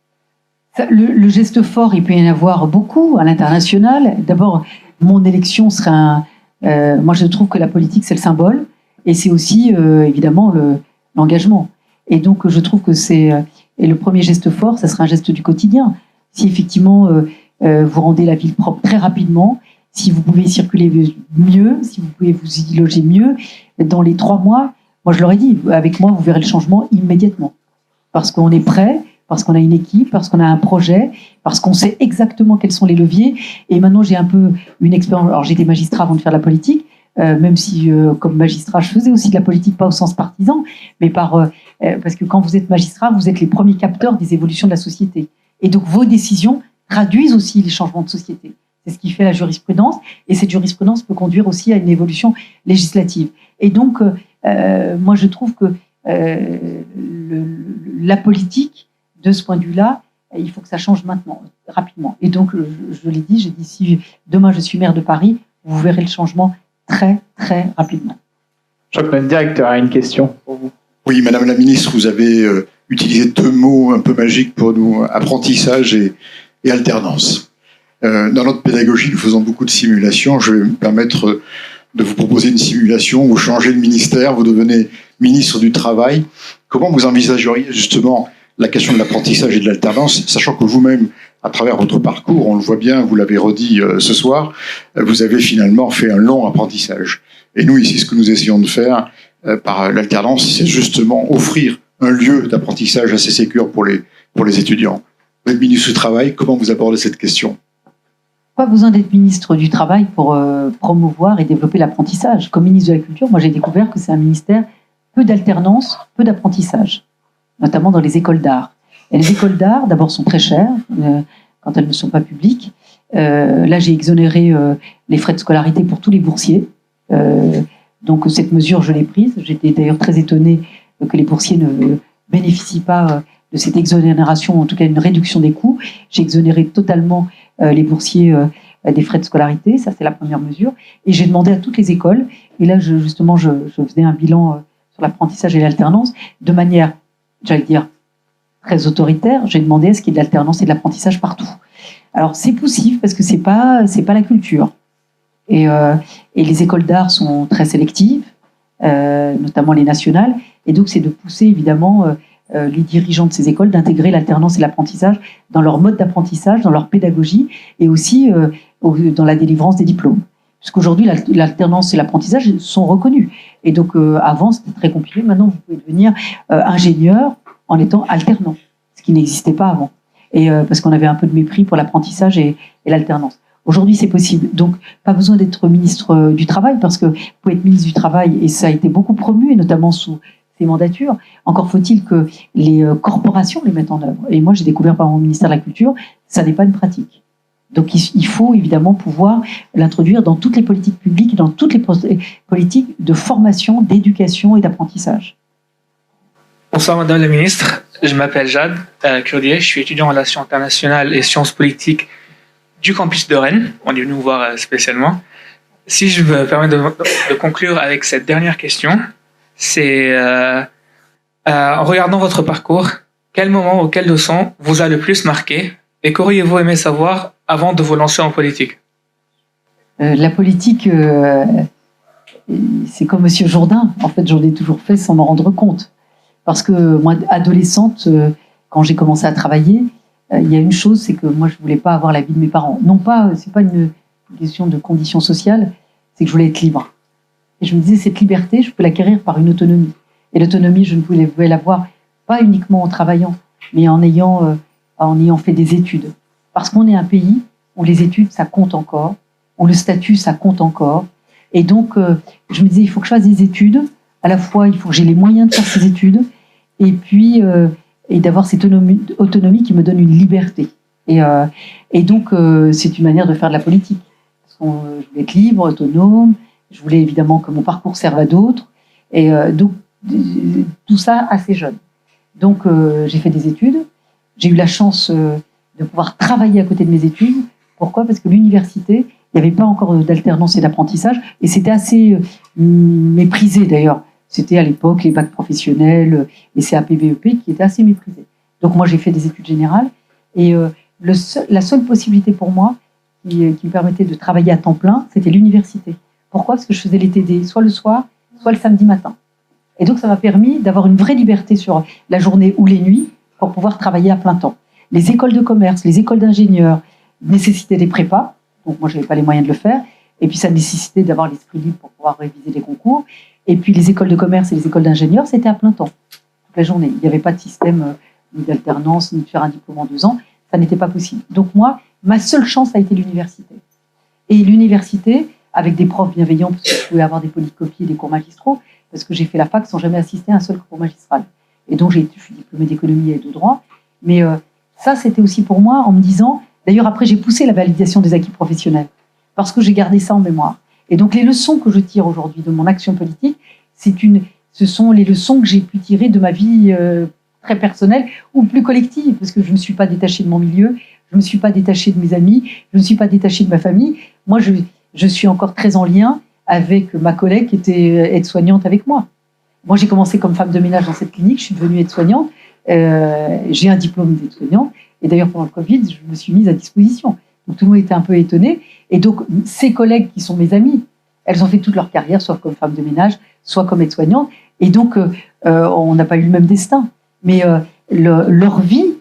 Le geste fort, il peut y en avoir beaucoup à l'international. D'abord, mon élection serait moi, je trouve que la politique, c'est le symbole. Et c'est aussi, évidemment, l'engagement. Et donc, je trouve que et le premier geste fort, ça serait un geste du quotidien. Si effectivement, vous rendez la ville propre très rapidement, si vous pouvez circuler mieux, si vous pouvez vous y loger mieux, dans les 3 mois, moi je leur ai dit, avec moi vous verrez le changement immédiatement. Parce qu'on est prêt, parce qu'on a une équipe, parce qu'on a un projet, parce qu'on sait exactement quels sont les leviers. Et maintenant j'ai un peu une expérience, alors j'étais magistrat avant de faire la politique, même si comme magistrat je faisais aussi de la politique, pas au sens partisan, mais parce que quand vous êtes magistrat, vous êtes les premiers capteurs des évolutions de la société. Et donc vos décisions traduisent aussi les changements de société. C'est ce qui fait la jurisprudence, et cette jurisprudence peut conduire aussi à une évolution législative. Et donc, moi, je trouve que la politique, de ce point de vue-là, il faut que ça change maintenant, rapidement. Et donc, je l'ai dit, j'ai dit, si demain je suis maire de Paris, vous verrez le changement très, très rapidement. Je crois que notre directeur a une question pour vous. Oui, Madame la Ministre, vous avez utilisé 2 mots un peu magiques pour nous, apprentissage et alternance. Dans notre pédagogie, nous faisons beaucoup de simulations. Je vais me permettre de vous proposer une simulation. Vous changez de ministère, vous devenez ministre du Travail. Comment vous envisageriez justement la question de l'apprentissage et de l'alternance, sachant que vous-même, à travers votre parcours, on le voit bien, vous l'avez redit ce soir, vous avez finalement fait un long apprentissage. Et nous, ici, ce que nous essayons de faire par l'alternance, c'est justement offrir un lieu d'apprentissage assez sécure pour les étudiants. Vous êtes ministre du Travail, comment vous abordez cette question? Pas besoin d'être ministre du Travail pour promouvoir et développer l'apprentissage. Comme ministre de la Culture, moi j'ai découvert que c'est un ministère peu d'alternance, peu d'apprentissage, notamment dans les écoles d'art. Et les écoles d'art, d'abord, sont très chères quand elles ne sont pas publiques. Là, j'ai exonéré les frais de scolarité pour tous les boursiers. Donc cette mesure, je l'ai prise. J'étais d'ailleurs très étonnée que les boursiers ne bénéficient pas de cette exonération, en tout cas une réduction des coûts. J'ai exonéré totalement les boursiers des frais de scolarité, ça c'est la première mesure. Et j'ai demandé à toutes les écoles, et là je faisais un bilan sur l'apprentissage et l'alternance, de manière, j'allais dire, très autoritaire. J'ai demandé à ce qu'il y ait de l'alternance et de l'apprentissage partout. Alors c'est poussif parce que c'est pas la culture. Et les écoles d'art sont très sélectives, notamment les nationales, et donc c'est de pousser évidemment les dirigeants de ces écoles d'intégrer l'alternance et l'apprentissage dans leur mode d'apprentissage, dans leur pédagogie, et aussi dans la délivrance des diplômes. Puisqu'aujourd'hui, l'alternance et l'apprentissage sont reconnus. Et donc avant, c'était très compliqué. Maintenant, vous pouvez devenir ingénieur en étant alternant, ce qui n'existait pas avant. Et parce qu'on avait un peu de mépris pour l'apprentissage et l'alternance. Aujourd'hui, c'est possible. Donc, pas besoin d'être ministre du Travail, parce que vous pouvez être ministre du Travail, et ça a été beaucoup promu, et notamment sous ces mandatures. Encore faut-il que les corporations les mettent en œuvre. Et moi, j'ai découvert par mon ministère de la Culture, ça n'est pas une pratique. Donc, il faut évidemment pouvoir l'introduire dans toutes les politiques publiques, dans toutes les politiques de formation, d'éducation et d'apprentissage. Bonsoir Madame la Ministre, je m'appelle Jade Kurdier, je suis étudiant en relations internationales et sciences politiques du campus de Rennes. On est venu vous voir spécialement. Si je me permets de conclure avec cette dernière question, c'est en regardant votre parcours, quel moment ou quelle leçon vous a le plus marqué et qu'auriez-vous aimé savoir avant de vous lancer en politique? La politique, c'est comme Monsieur Jourdain. En fait, j'en ai toujours fait sans m'en rendre compte. Parce que moi, adolescente, quand j'ai commencé à travailler, il y a une chose, c'est que moi, je voulais pas avoir la vie de mes parents. Non pas, c'est pas une question de conditions sociales, c'est que je voulais être libre. Et je me disais, cette liberté, je peux l'acquérir par une autonomie. Et l'autonomie, je ne pouvais l'avoir pas uniquement en travaillant, mais en ayant fait des études. Parce qu'on est un pays où les études, ça compte encore, où le statut, ça compte encore. Et donc, je me disais, il faut que je fasse des études. À la fois, il faut que j'ai les moyens de faire ces études, et puis et d'avoir cette autonomie qui me donne une liberté. Et donc, c'est une manière de faire de la politique. Parce que je voulais être libre, autonome. Je voulais évidemment que mon parcours serve à d'autres. Et donc, tout ça assez jeune. Donc, j'ai fait des études. J'ai eu la chance de pouvoir travailler à côté de mes études. Pourquoi? Parce que l'université, il n'y avait pas encore d'alternance et d'apprentissage. Et c'était assez méprisé d'ailleurs. C'était à l'époque les bacs professionnels, les CAP, BEP qui étaient assez méprisés. Donc moi, j'ai fait des études générales. Et la seule possibilité pour moi qui me permettait de travailler à temps plein, c'était l'université. Pourquoi? Parce que je faisais les TD soit le soir, soit le samedi matin. Et donc ça m'a permis d'avoir une vraie liberté sur la journée ou les nuits pour pouvoir travailler à plein temps. Les écoles de commerce, les écoles d'ingénieurs nécessitaient des prépas. Donc moi, je n'avais pas les moyens de le faire. Et puis ça nécessitait d'avoir l'esprit libre pour pouvoir réviser les concours. Et puis les écoles de commerce et les écoles d'ingénieurs, c'était à plein temps, toute la journée. Il n'y avait pas de système ni d'alternance, ni de faire un diplôme en 2 ans. Ça n'était pas possible. Donc moi, ma seule chance a été l'université. Et l'université, avec des profs bienveillants, parce que je pouvais avoir des polycopies et des cours magistraux, parce que j'ai fait la fac sans jamais assister à un seul cours magistral. Et donc, je suis diplômée d'économie et de droit. Mais ça, c'était aussi pour moi en me disant... D'ailleurs, après, j'ai poussé la validation des acquis professionnels, parce que j'ai gardé ça en mémoire. Et donc, les leçons que je tire aujourd'hui de mon action politique, ce sont les leçons que j'ai pu tirer de ma vie très personnelle ou plus collective, parce que je ne me suis pas détachée de mon milieu, je ne me suis pas détachée de mes amis, je ne me suis pas détachée de ma famille. Moi, je suis encore très en lien avec ma collègue qui était aide-soignante avec moi. Moi, j'ai commencé comme femme de ménage dans cette clinique, je suis devenue aide-soignante, j'ai un diplôme d'aide-soignante, et d'ailleurs, pendant le Covid, je me suis mise à disposition. Donc, tout le monde était un peu étonné. Et donc, ces collègues qui sont mes amies, elles ont fait toute leur carrière, soit comme femme de ménage, soit comme aide-soignante. Et donc, on n'a pas eu le même destin. Mais leur vie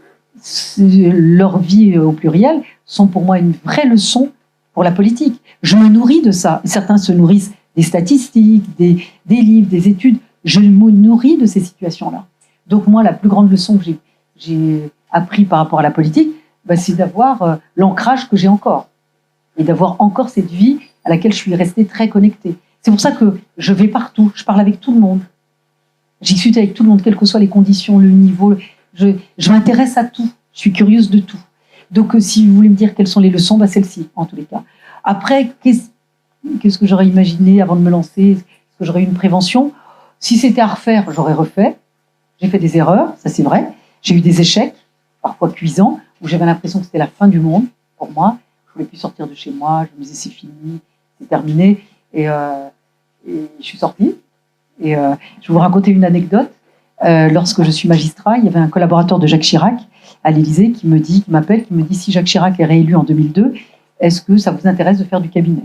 au pluriel, sont pour moi une vraie leçon pour la politique. Je me nourris de ça. Certains se nourrissent des statistiques, des livres, des études. Je me nourris de ces situations-là. Donc moi, la plus grande leçon que j'ai appris par rapport à la politique, c'est d'avoir l'ancrage que j'ai encore. Et d'avoir encore cette vie à laquelle je suis restée très connectée. C'est pour ça que je vais partout, je parle avec tout le monde. Je discute avec tout le monde, quelles que soient les conditions, le niveau. Je m'intéresse à tout, je suis curieuse de tout. Donc si vous voulez me dire quelles sont les leçons, celles-ci, en tous les cas. Après, qu'est-ce que j'aurais imaginé avant de me lancer? Est-ce que j'aurais eu une prévention? Si c'était à refaire, j'aurais refait. J'ai fait des erreurs, ça c'est vrai. J'ai eu des échecs, parfois cuisants, où j'avais l'impression que c'était la fin du monde pour moi. Je ne voulais plus sortir de chez moi, je me disais c'est fini, c'est terminé. Et je suis sortie. Et je vais vous raconter une anecdote. Lorsque je suis magistrat, il y avait un collaborateur de Jacques Chirac à l'Élysée qui me dit si Jacques Chirac est réélu en 2002, est-ce que ça vous intéresse de faire du cabinet?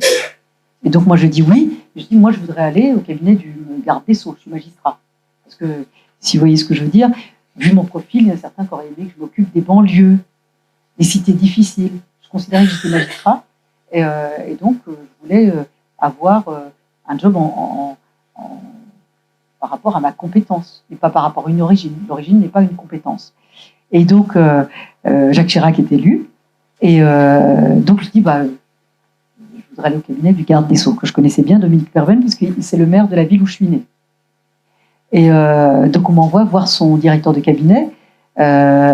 Et donc moi je dis oui. Je dis moi je voudrais aller au cabinet du garde des Sceaux, je suis magistrat. Parce que si vous voyez ce que je veux dire, vu mon profil, il y en a certains qui auraient aimé que je m'occupe des banlieues, des cités difficiles. Je considérais que j'étais magistrat et donc je voulais avoir un job par rapport à ma compétence et pas par rapport à une origine. L'origine n'est pas une compétence. Et donc Jacques Chirac est élu et donc je dis je voudrais aller au cabinet du garde des Sceaux que je connaissais bien, Dominique Perven, parce que c'est le maire de la ville où je suis née. Et donc on m'envoie voir son directeur de cabinet qui a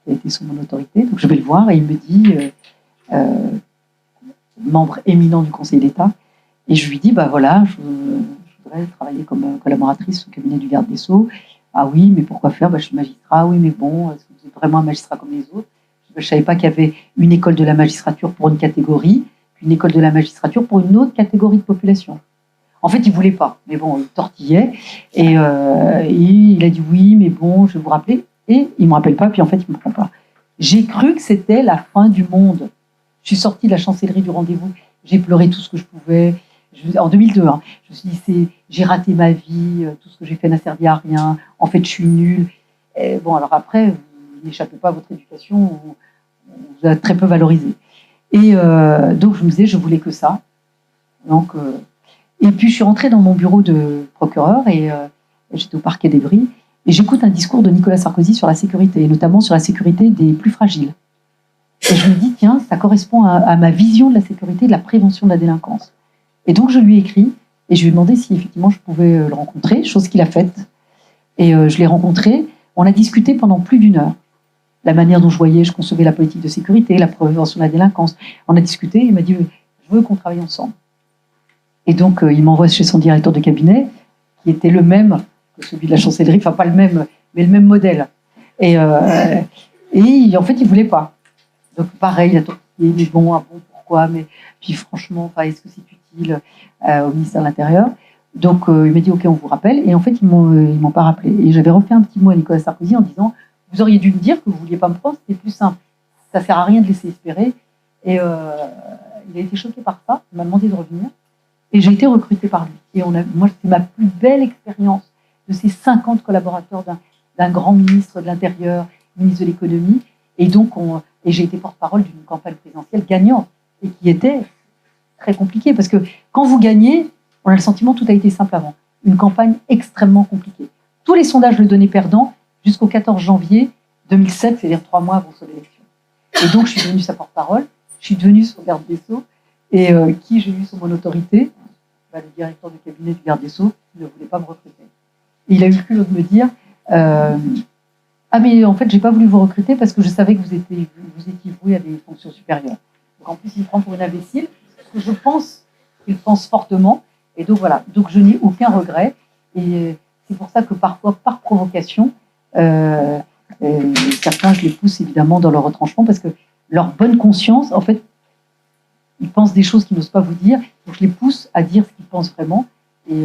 été sous mon autorité. Donc je vais le voir et il me dit membre éminent du Conseil d'État. Et je lui dis, je voudrais travailler comme collaboratrice au cabinet du garde des Sceaux. Ah oui, mais pourquoi faire? Je suis magistrat. Oui, mais bon, est-ce que vous êtes vraiment un magistrat comme les autres? Je ne savais pas qu'il y avait une école de la magistrature pour une catégorie, puis une école de la magistrature pour une autre catégorie de population. En fait, il ne voulait pas. Mais bon, il tortillait. Et il a dit, oui, mais bon, je vais vous rappeler. Et il ne me rappelle pas, puis en fait, il ne me prend pas. J'ai cru que c'était la fin du monde. Je suis sortie de la chancellerie du rendez-vous. J'ai pleuré tout ce que je pouvais. En 2002, je me suis dit, j'ai raté ma vie, tout ce que j'ai fait n'a servi à rien, en fait, je suis nulle. Et bon, alors après, vous n'échappez pas à votre éducation, on vous a très peu valorisé. Et donc, je me disais, je voulais que ça. Donc, et puis, je suis rentrée dans mon bureau de procureur et j'étais au parquet d'Evry et j'écoute un discours de Nicolas Sarkozy sur la sécurité, et notamment sur la sécurité des plus fragiles. Et je me dis, tiens, ça correspond à ma vision de la sécurité et de la prévention de la délinquance. Et donc, je lui ai écrit et je lui ai demandé si effectivement je pouvais le rencontrer, chose qu'il a faite. Et je l'ai rencontré. On a discuté pendant plus d'1 heure. La manière dont je concevais la politique de sécurité, la prévention de la délinquance. On a discuté, il m'a dit, je veux qu'on travaille ensemble. Et donc, il m'envoie chez son directeur de cabinet, qui était le même que celui de la chancellerie, enfin pas le même, mais le même modèle. Et en fait, il ne voulait pas. Donc pareil, il a tortillé, mais bon, pourquoi? Mais puis franchement, est-ce que c'est utile au ministère de l'Intérieur? Donc il m'a dit, ok, on vous rappelle. Et en fait, ils m'ont pas rappelé. Et j'avais refait un petit mot à Nicolas Sarkozy en disant, vous auriez dû me dire que vous ne vouliez pas me prendre, c'était plus simple. Ça ne sert à rien de laisser espérer. Et il a été choqué par ça, il m'a demandé de revenir. Et j'ai été recrutée par lui. Et moi, c'est ma plus belle expérience de ces 50 collaborateurs d'un grand ministre de l'Intérieur, ministre de l'Économie. Et donc, j'ai été porte-parole d'une campagne présidentielle gagnante et qui était très compliquée. Parce que quand vous gagnez, on a le sentiment que tout a été simple avant. Une campagne extrêmement compliquée. Tous les sondages le donnaient perdant jusqu'au 14 janvier 2007, c'est-à-dire 3 mois avant son élection. Et donc, je suis devenue sa porte-parole. Je suis devenue son garde des Sceaux. Et qui j'ai eu sous mon autorité? Le directeur du cabinet du garde des Sceaux qui ne voulait pas me recruter. Et il a eu le culot de me dire mais en fait, j'ai pas voulu vous recruter parce que je savais que vous étiez voué à des fonctions supérieures. Donc en plus, il me prend pour une imbécile, parce que je pense qu'il pense fortement. Et donc voilà, donc je n'ai aucun regret. Et c'est pour ça que parfois, par provocation, certains, je les pousse évidemment dans leur retranchement parce que leur bonne conscience, en fait, ils pensent des choses qu'ils n'osent pas vous dire. Donc je les pousse à dire ce qu'ils pensent vraiment. Et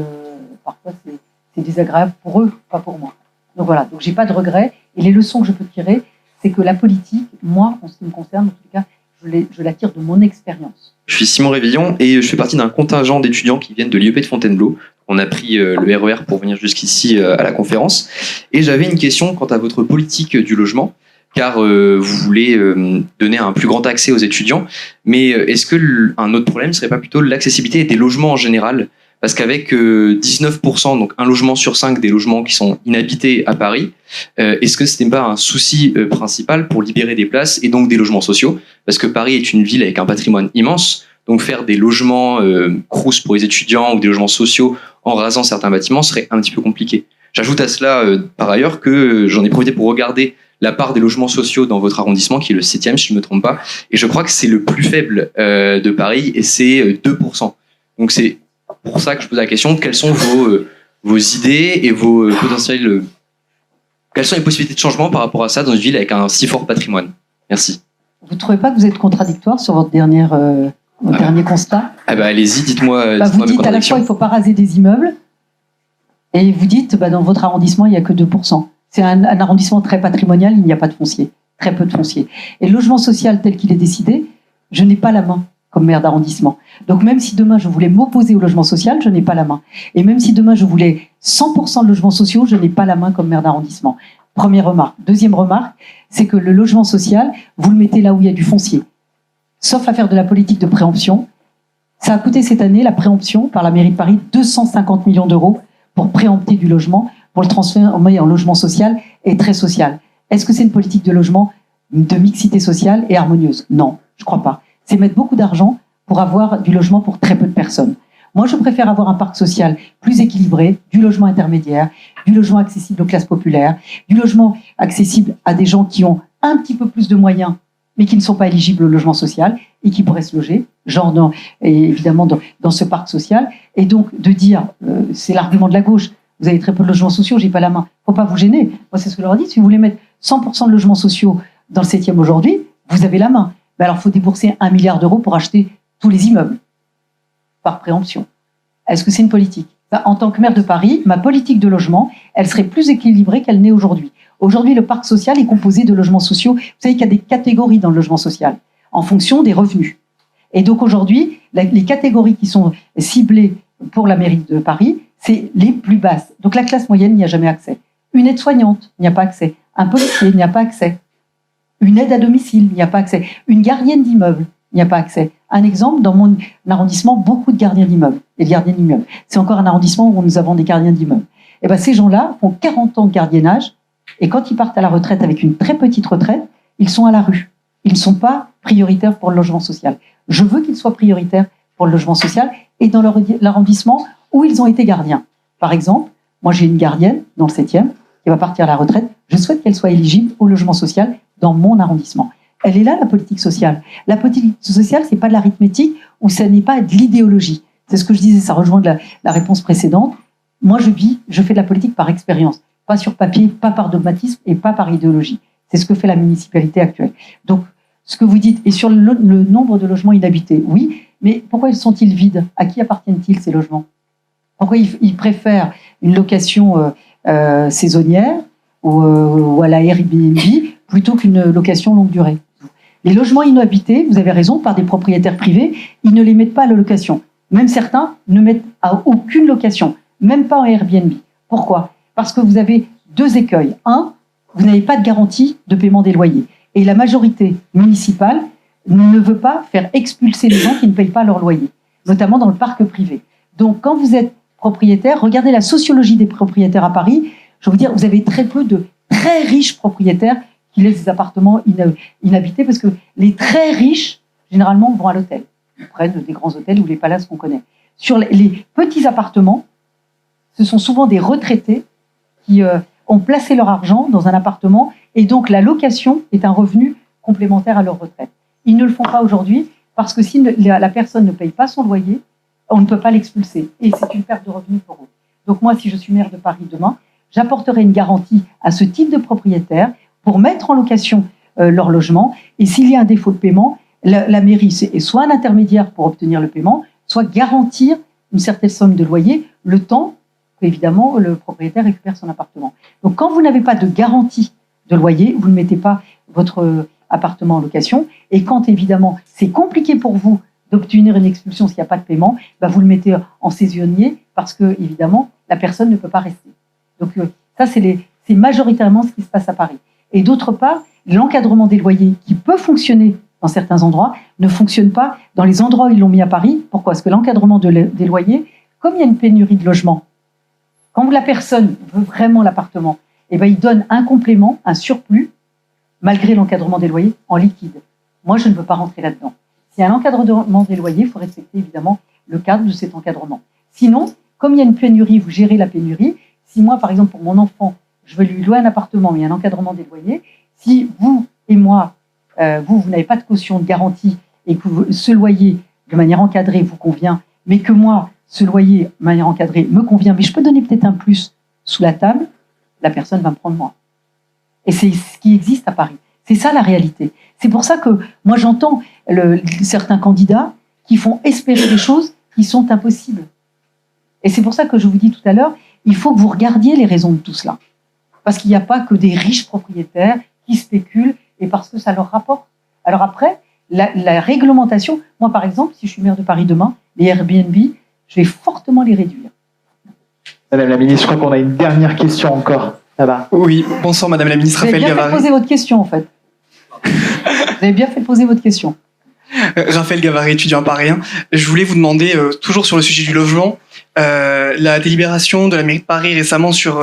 parfois, c'est désagréable pour eux, pas pour moi. Donc voilà, donc j'ai pas de regrets. Et les leçons que je peux tirer, c'est que la politique, moi, en ce qui me concerne, en tout cas, je la tire de mon expérience. Je suis Simon Révillon et je fais partie d'un contingent d'étudiants qui viennent de l'IEP de Fontainebleau. On a pris le RER pour venir jusqu'ici à la conférence. Et j'avais une question quant à votre politique du logement, car vous voulez donner un plus grand accès aux étudiants. Mais est-ce qu'un autre problème ne serait pas plutôt l'accessibilité des logements en général ? Parce qu'avec 19%, donc un logement sur 5 des logements qui sont inhabités à Paris, est-ce que ce n'est pas un souci principal pour libérer des places et donc des logements sociaux? Parce que Paris est une ville avec un patrimoine immense, donc faire des logements crous pour les étudiants ou des logements sociaux en rasant certains bâtiments serait un petit peu compliqué. J'ajoute à cela, par ailleurs, que j'en ai profité pour regarder la part des logements sociaux dans votre arrondissement, qui est le 7e, si je ne me trompe pas, et je crois que c'est le plus faible de Paris, et c'est 2%. Donc c'est pour ça que je pose la question, quelles sont vos idées et vos potentiels... quelles sont les possibilités de changement par rapport à ça dans une ville avec un si fort patrimoine? Merci. Vous ne trouvez pas que vous êtes contradictoire sur votre dernier constat? Ah bah allez-y, dites-moi. Vous dites à la fois il ne faut pas raser des immeubles, et vous dites dans votre arrondissement il n'y a que 2%. C'est un arrondissement très patrimonial, il n'y a pas de foncier, très peu de foncier. Et le logement social tel qu'il est décidé, je n'ai pas la main comme maire d'arrondissement. Donc même si demain je voulais m'opposer au logement social, je n'ai pas la main. Et même si demain je voulais 100% de logements sociaux, je n'ai pas la main comme maire d'arrondissement. Première remarque. Deuxième remarque, c'est que le logement social, vous le mettez là où il y a du foncier. Sauf à faire de la politique de préemption. Ça a coûté cette année, la préemption, par la mairie de Paris, 250 millions d'euros pour préempter du logement, pour le transformer en logement social et très social. Est-ce que c'est une politique de logement de mixité sociale et harmonieuse? Non, je ne crois pas. C'est mettre beaucoup d'argent pour avoir du logement pour très peu de personnes. Moi, je préfère avoir un parc social plus équilibré, du logement intermédiaire, du logement accessible aux classes populaires, du logement accessible à des gens qui ont un petit peu plus de moyens, mais qui ne sont pas éligibles au logement social et qui pourraient se loger, évidemment dans ce parc social. Et donc, de dire, c'est l'argument de la gauche, vous avez très peu de logements sociaux, j'ai pas la main. Faut pas vous gêner. Moi, c'est ce que je leur dis. Si vous voulez mettre 100% de logements sociaux dans le 7e aujourd'hui, vous avez la main. Mais alors, il faut débourser 1 milliard d'euros pour acheter tous les immeubles, par préemption. Est-ce que c'est une politique? En tant que maire de Paris, ma politique de logement, elle serait plus équilibrée qu'elle n'est aujourd'hui. Aujourd'hui, le parc social est composé de logements sociaux. Vous savez qu'il y a des catégories dans le logement social, en fonction des revenus. Et donc aujourd'hui, les catégories qui sont ciblées pour la mairie de Paris, c'est les plus basses. Donc la classe moyenne n'y a jamais accès. Une aide-soignante n'y a pas accès. Un policier n'y a pas accès. Une aide à domicile n'y a pas accès. Une gardienne d'immeuble n'y a pas accès. Un exemple, dans mon arrondissement, beaucoup de gardiens d'immeubles. Les gardiens d'immeubles. C'est encore un arrondissement où nous avons des gardiens d'immeubles. Et ben ces gens-là font 40 ans de gardiennage et quand ils partent à la retraite avec une très petite retraite, ils sont à la rue. Ils ne sont pas prioritaires pour le logement social. Je veux qu'ils soient prioritaires pour le logement social et dans l'arrondissement où ils ont été gardiens. Par exemple, moi j'ai une gardienne dans le 7e qui va partir à la retraite. Je souhaite qu'elle soit éligible au logement social dans mon arrondissement. Elle est là, la politique sociale. La politique sociale, c'est pas de l'arithmétique ou ça n'est pas de l'idéologie. C'est ce que je disais, ça rejoint la réponse précédente. Moi, je fais de la politique par expérience, pas sur papier, pas par dogmatisme et pas par idéologie. C'est ce que fait la municipalité actuelle. Donc, ce que vous dites, et sur le nombre de logements inhabités, oui, mais pourquoi sont-ils vides? À qui appartiennent-ils ces logements? Pourquoi ils préfèrent une location saisonnière ou à la Airbnb plutôt qu'une location longue durée? Les logements inhabités, vous avez raison, par des propriétaires privés, ils ne les mettent pas à la location. Même certains ne mettent à aucune location, même pas en Airbnb. Pourquoi? Parce que vous avez deux écueils. Un, vous n'avez pas de garantie de paiement des loyers. Et la majorité municipale ne veut pas faire expulser les gens qui ne payent pas leur loyer, notamment dans le parc privé. Donc, quand vous êtes propriétaire, regardez la sociologie des propriétaires à Paris. Je vais vous dire, vous avez très peu de très riches propriétaires qui laissent des appartements inhabités parce que les très riches, généralement, vont à l'hôtel. Ils prennent des grands hôtels ou les palaces qu'on connaît. Sur les petits appartements, ce sont souvent des retraités qui ont placé leur argent dans un appartement et donc la location est un revenu complémentaire à leur retraite. Ils ne le font pas aujourd'hui parce que si la personne ne paye pas son loyer, on ne peut pas l'expulser et c'est une perte de revenus pour eux. Donc moi, si je suis maire de Paris demain, j'apporterai une garantie à ce type de propriétaires pour mettre en location leur logement et s'il y a un défaut de paiement, la mairie est soit un intermédiaire pour obtenir le paiement, soit garantir une certaine somme de loyer le temps qu'évidemment le propriétaire récupère son appartement. Donc quand vous n'avez pas de garantie de loyer, vous ne mettez pas votre appartement en location et quand évidemment c'est compliqué pour vous d'obtenir une expulsion s'il n'y a pas de paiement, bah vous le mettez en saisonnier parce que évidemment la personne ne peut pas rester. Donc ça c'est majoritairement ce qui se passe à Paris. Et d'autre part, l'encadrement des loyers qui peut fonctionner dans certains endroits ne fonctionne pas dans les endroits où ils l'ont mis à Paris. Pourquoi? Parce que l'encadrement des loyers comme il y a une pénurie de logements, quand la personne veut vraiment l'appartement, eh ben, il donne un complément, un surplus, malgré l'encadrement des loyers, en liquide. Moi, je ne veux pas rentrer là-dedans. S'il y a un encadrement des loyers, il faut respecter évidemment le cadre de cet encadrement. Sinon, comme il y a une pénurie, vous gérez la pénurie. Si moi, par exemple, pour mon enfant, je veux lui louer un appartement, mais il y a un encadrement des loyers, si vous et moi, vous n'avez pas de caution de garantie et que ce loyer, de manière encadrée, vous convient, mais que moi, ce loyer, de manière encadrée, me convient, mais je peux donner peut-être un plus sous la table, la personne va me prendre moi. Et c'est ce qui existe à Paris. C'est ça la réalité. C'est pour ça que moi, j'entends certains candidats qui font espérer des choses qui sont impossibles. Et c'est pour ça que je vous dis tout à l'heure, il faut que vous regardiez les raisons de tout cela. Parce qu'il n'y a pas que des riches propriétaires qui spéculent et parce que ça leur rapporte. Alors après, la réglementation, moi par exemple, si je suis maire de Paris demain, les Airbnb, je vais fortement les réduire. Madame la ministre, je crois qu'on a une dernière question encore là-bas. Oui, bonsoir Madame la ministre. Vous avez Raphaël bien fait de Gavarri. poser votre question en fait. Vous avez bien fait de poser votre question. Raphaël Gavarri, étudiant à Paris 1. Je voulais vous demander, toujours sur le sujet du logement, la délibération de la mairie de Paris récemment sur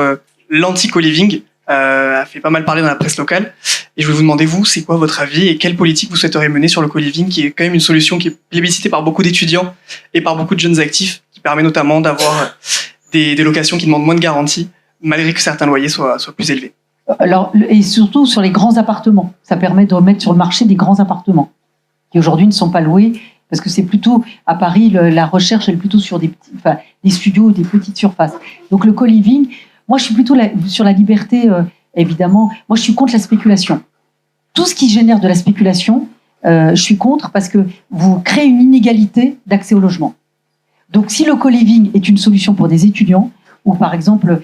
l'anti-co-living a fait pas mal parler dans la presse locale. Et je voulais vous demander, vous, c'est quoi votre avis et quelle politique vous souhaiteriez mener sur le co-living, qui est quand même une solution qui est plébiscitée par beaucoup d'étudiants et par beaucoup de jeunes actifs, qui permet notamment d'avoir des locations qui demandent moins de garanties, malgré que certains loyers soient plus élevés. Alors, et surtout sur les grands appartements. Ça permet de remettre sur le marché des grands appartements qui aujourd'hui ne sont pas loués, parce que c'est plutôt, à Paris, la recherche elle est plutôt sur des studios, des petites surfaces. Donc le co-living, moi je suis plutôt sur la liberté, évidemment. Moi je suis contre la spéculation. Tout ce qui génère de la spéculation, je suis contre, parce que vous créez une inégalité d'accès au logement. Donc si le co-living est une solution pour des étudiants, ou par exemple,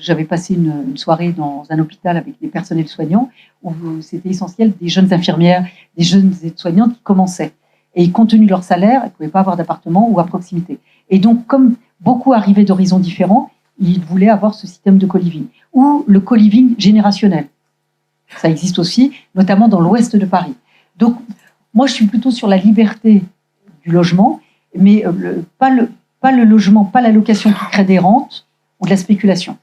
j'avais passé une soirée dans un hôpital avec des personnels soignants où c'était essentiel, des jeunes infirmières, des jeunes aides-soignantes qui commençaient. Et compte tenu de leur salaire, elles ne pouvaient pas avoir d'appartement ou à proximité. Et donc, comme beaucoup arrivaient d'horizons différents, ils voulaient avoir ce système de co-living. Ou le co-living générationnel. Ça existe aussi, notamment dans l'ouest de Paris. Donc, moi, je suis plutôt sur la liberté du logement, mais pas le logement, pas la location qui crée des rentes ou de la spéculation.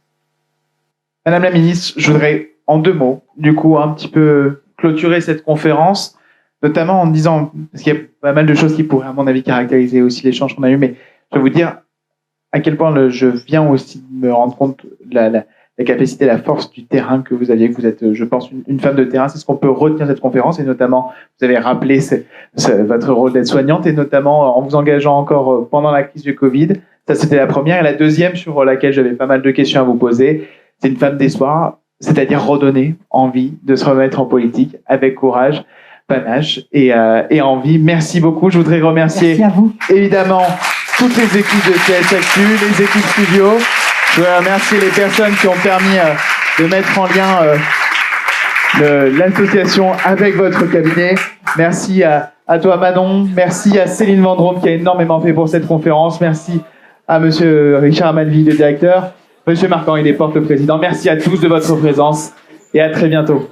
Madame la ministre, je voudrais, en 2 mots, du coup, un petit peu clôturer cette conférence, notamment en disant, parce qu'il y a pas mal de choses qui pourraient, à mon avis, caractériser aussi l'échange qu'on a eu, mais je vais vous dire à quel point je viens aussi de me rendre compte de la capacité, la force du terrain que vous aviez, que vous êtes, je pense, une femme de terrain. C'est ce qu'on peut retenir de cette conférence, et notamment, vous avez rappelé votre rôle d'aide-soignante, et notamment en vous engageant encore pendant la crise du Covid. Ça, c'était la première. Et la deuxième, sur laquelle j'avais pas mal de questions à vous poser, c'est une femme d'espoir, c'est-à-dire redonner envie de se remettre en politique avec courage, panache et envie. Merci beaucoup. Je voudrais remercier évidemment toutes les équipes de CSActu, les équipes studio. Je voudrais remercier les personnes qui ont permis de mettre en lien l'association avec votre cabinet. Merci à toi Manon. Merci à Céline Vendrome qui a énormément fait pour cette conférence. Merci à Monsieur Richard Amalvi, le directeur. Monsieur Marc-Henri Desportes, le président. Merci à tous de votre présence et à très bientôt.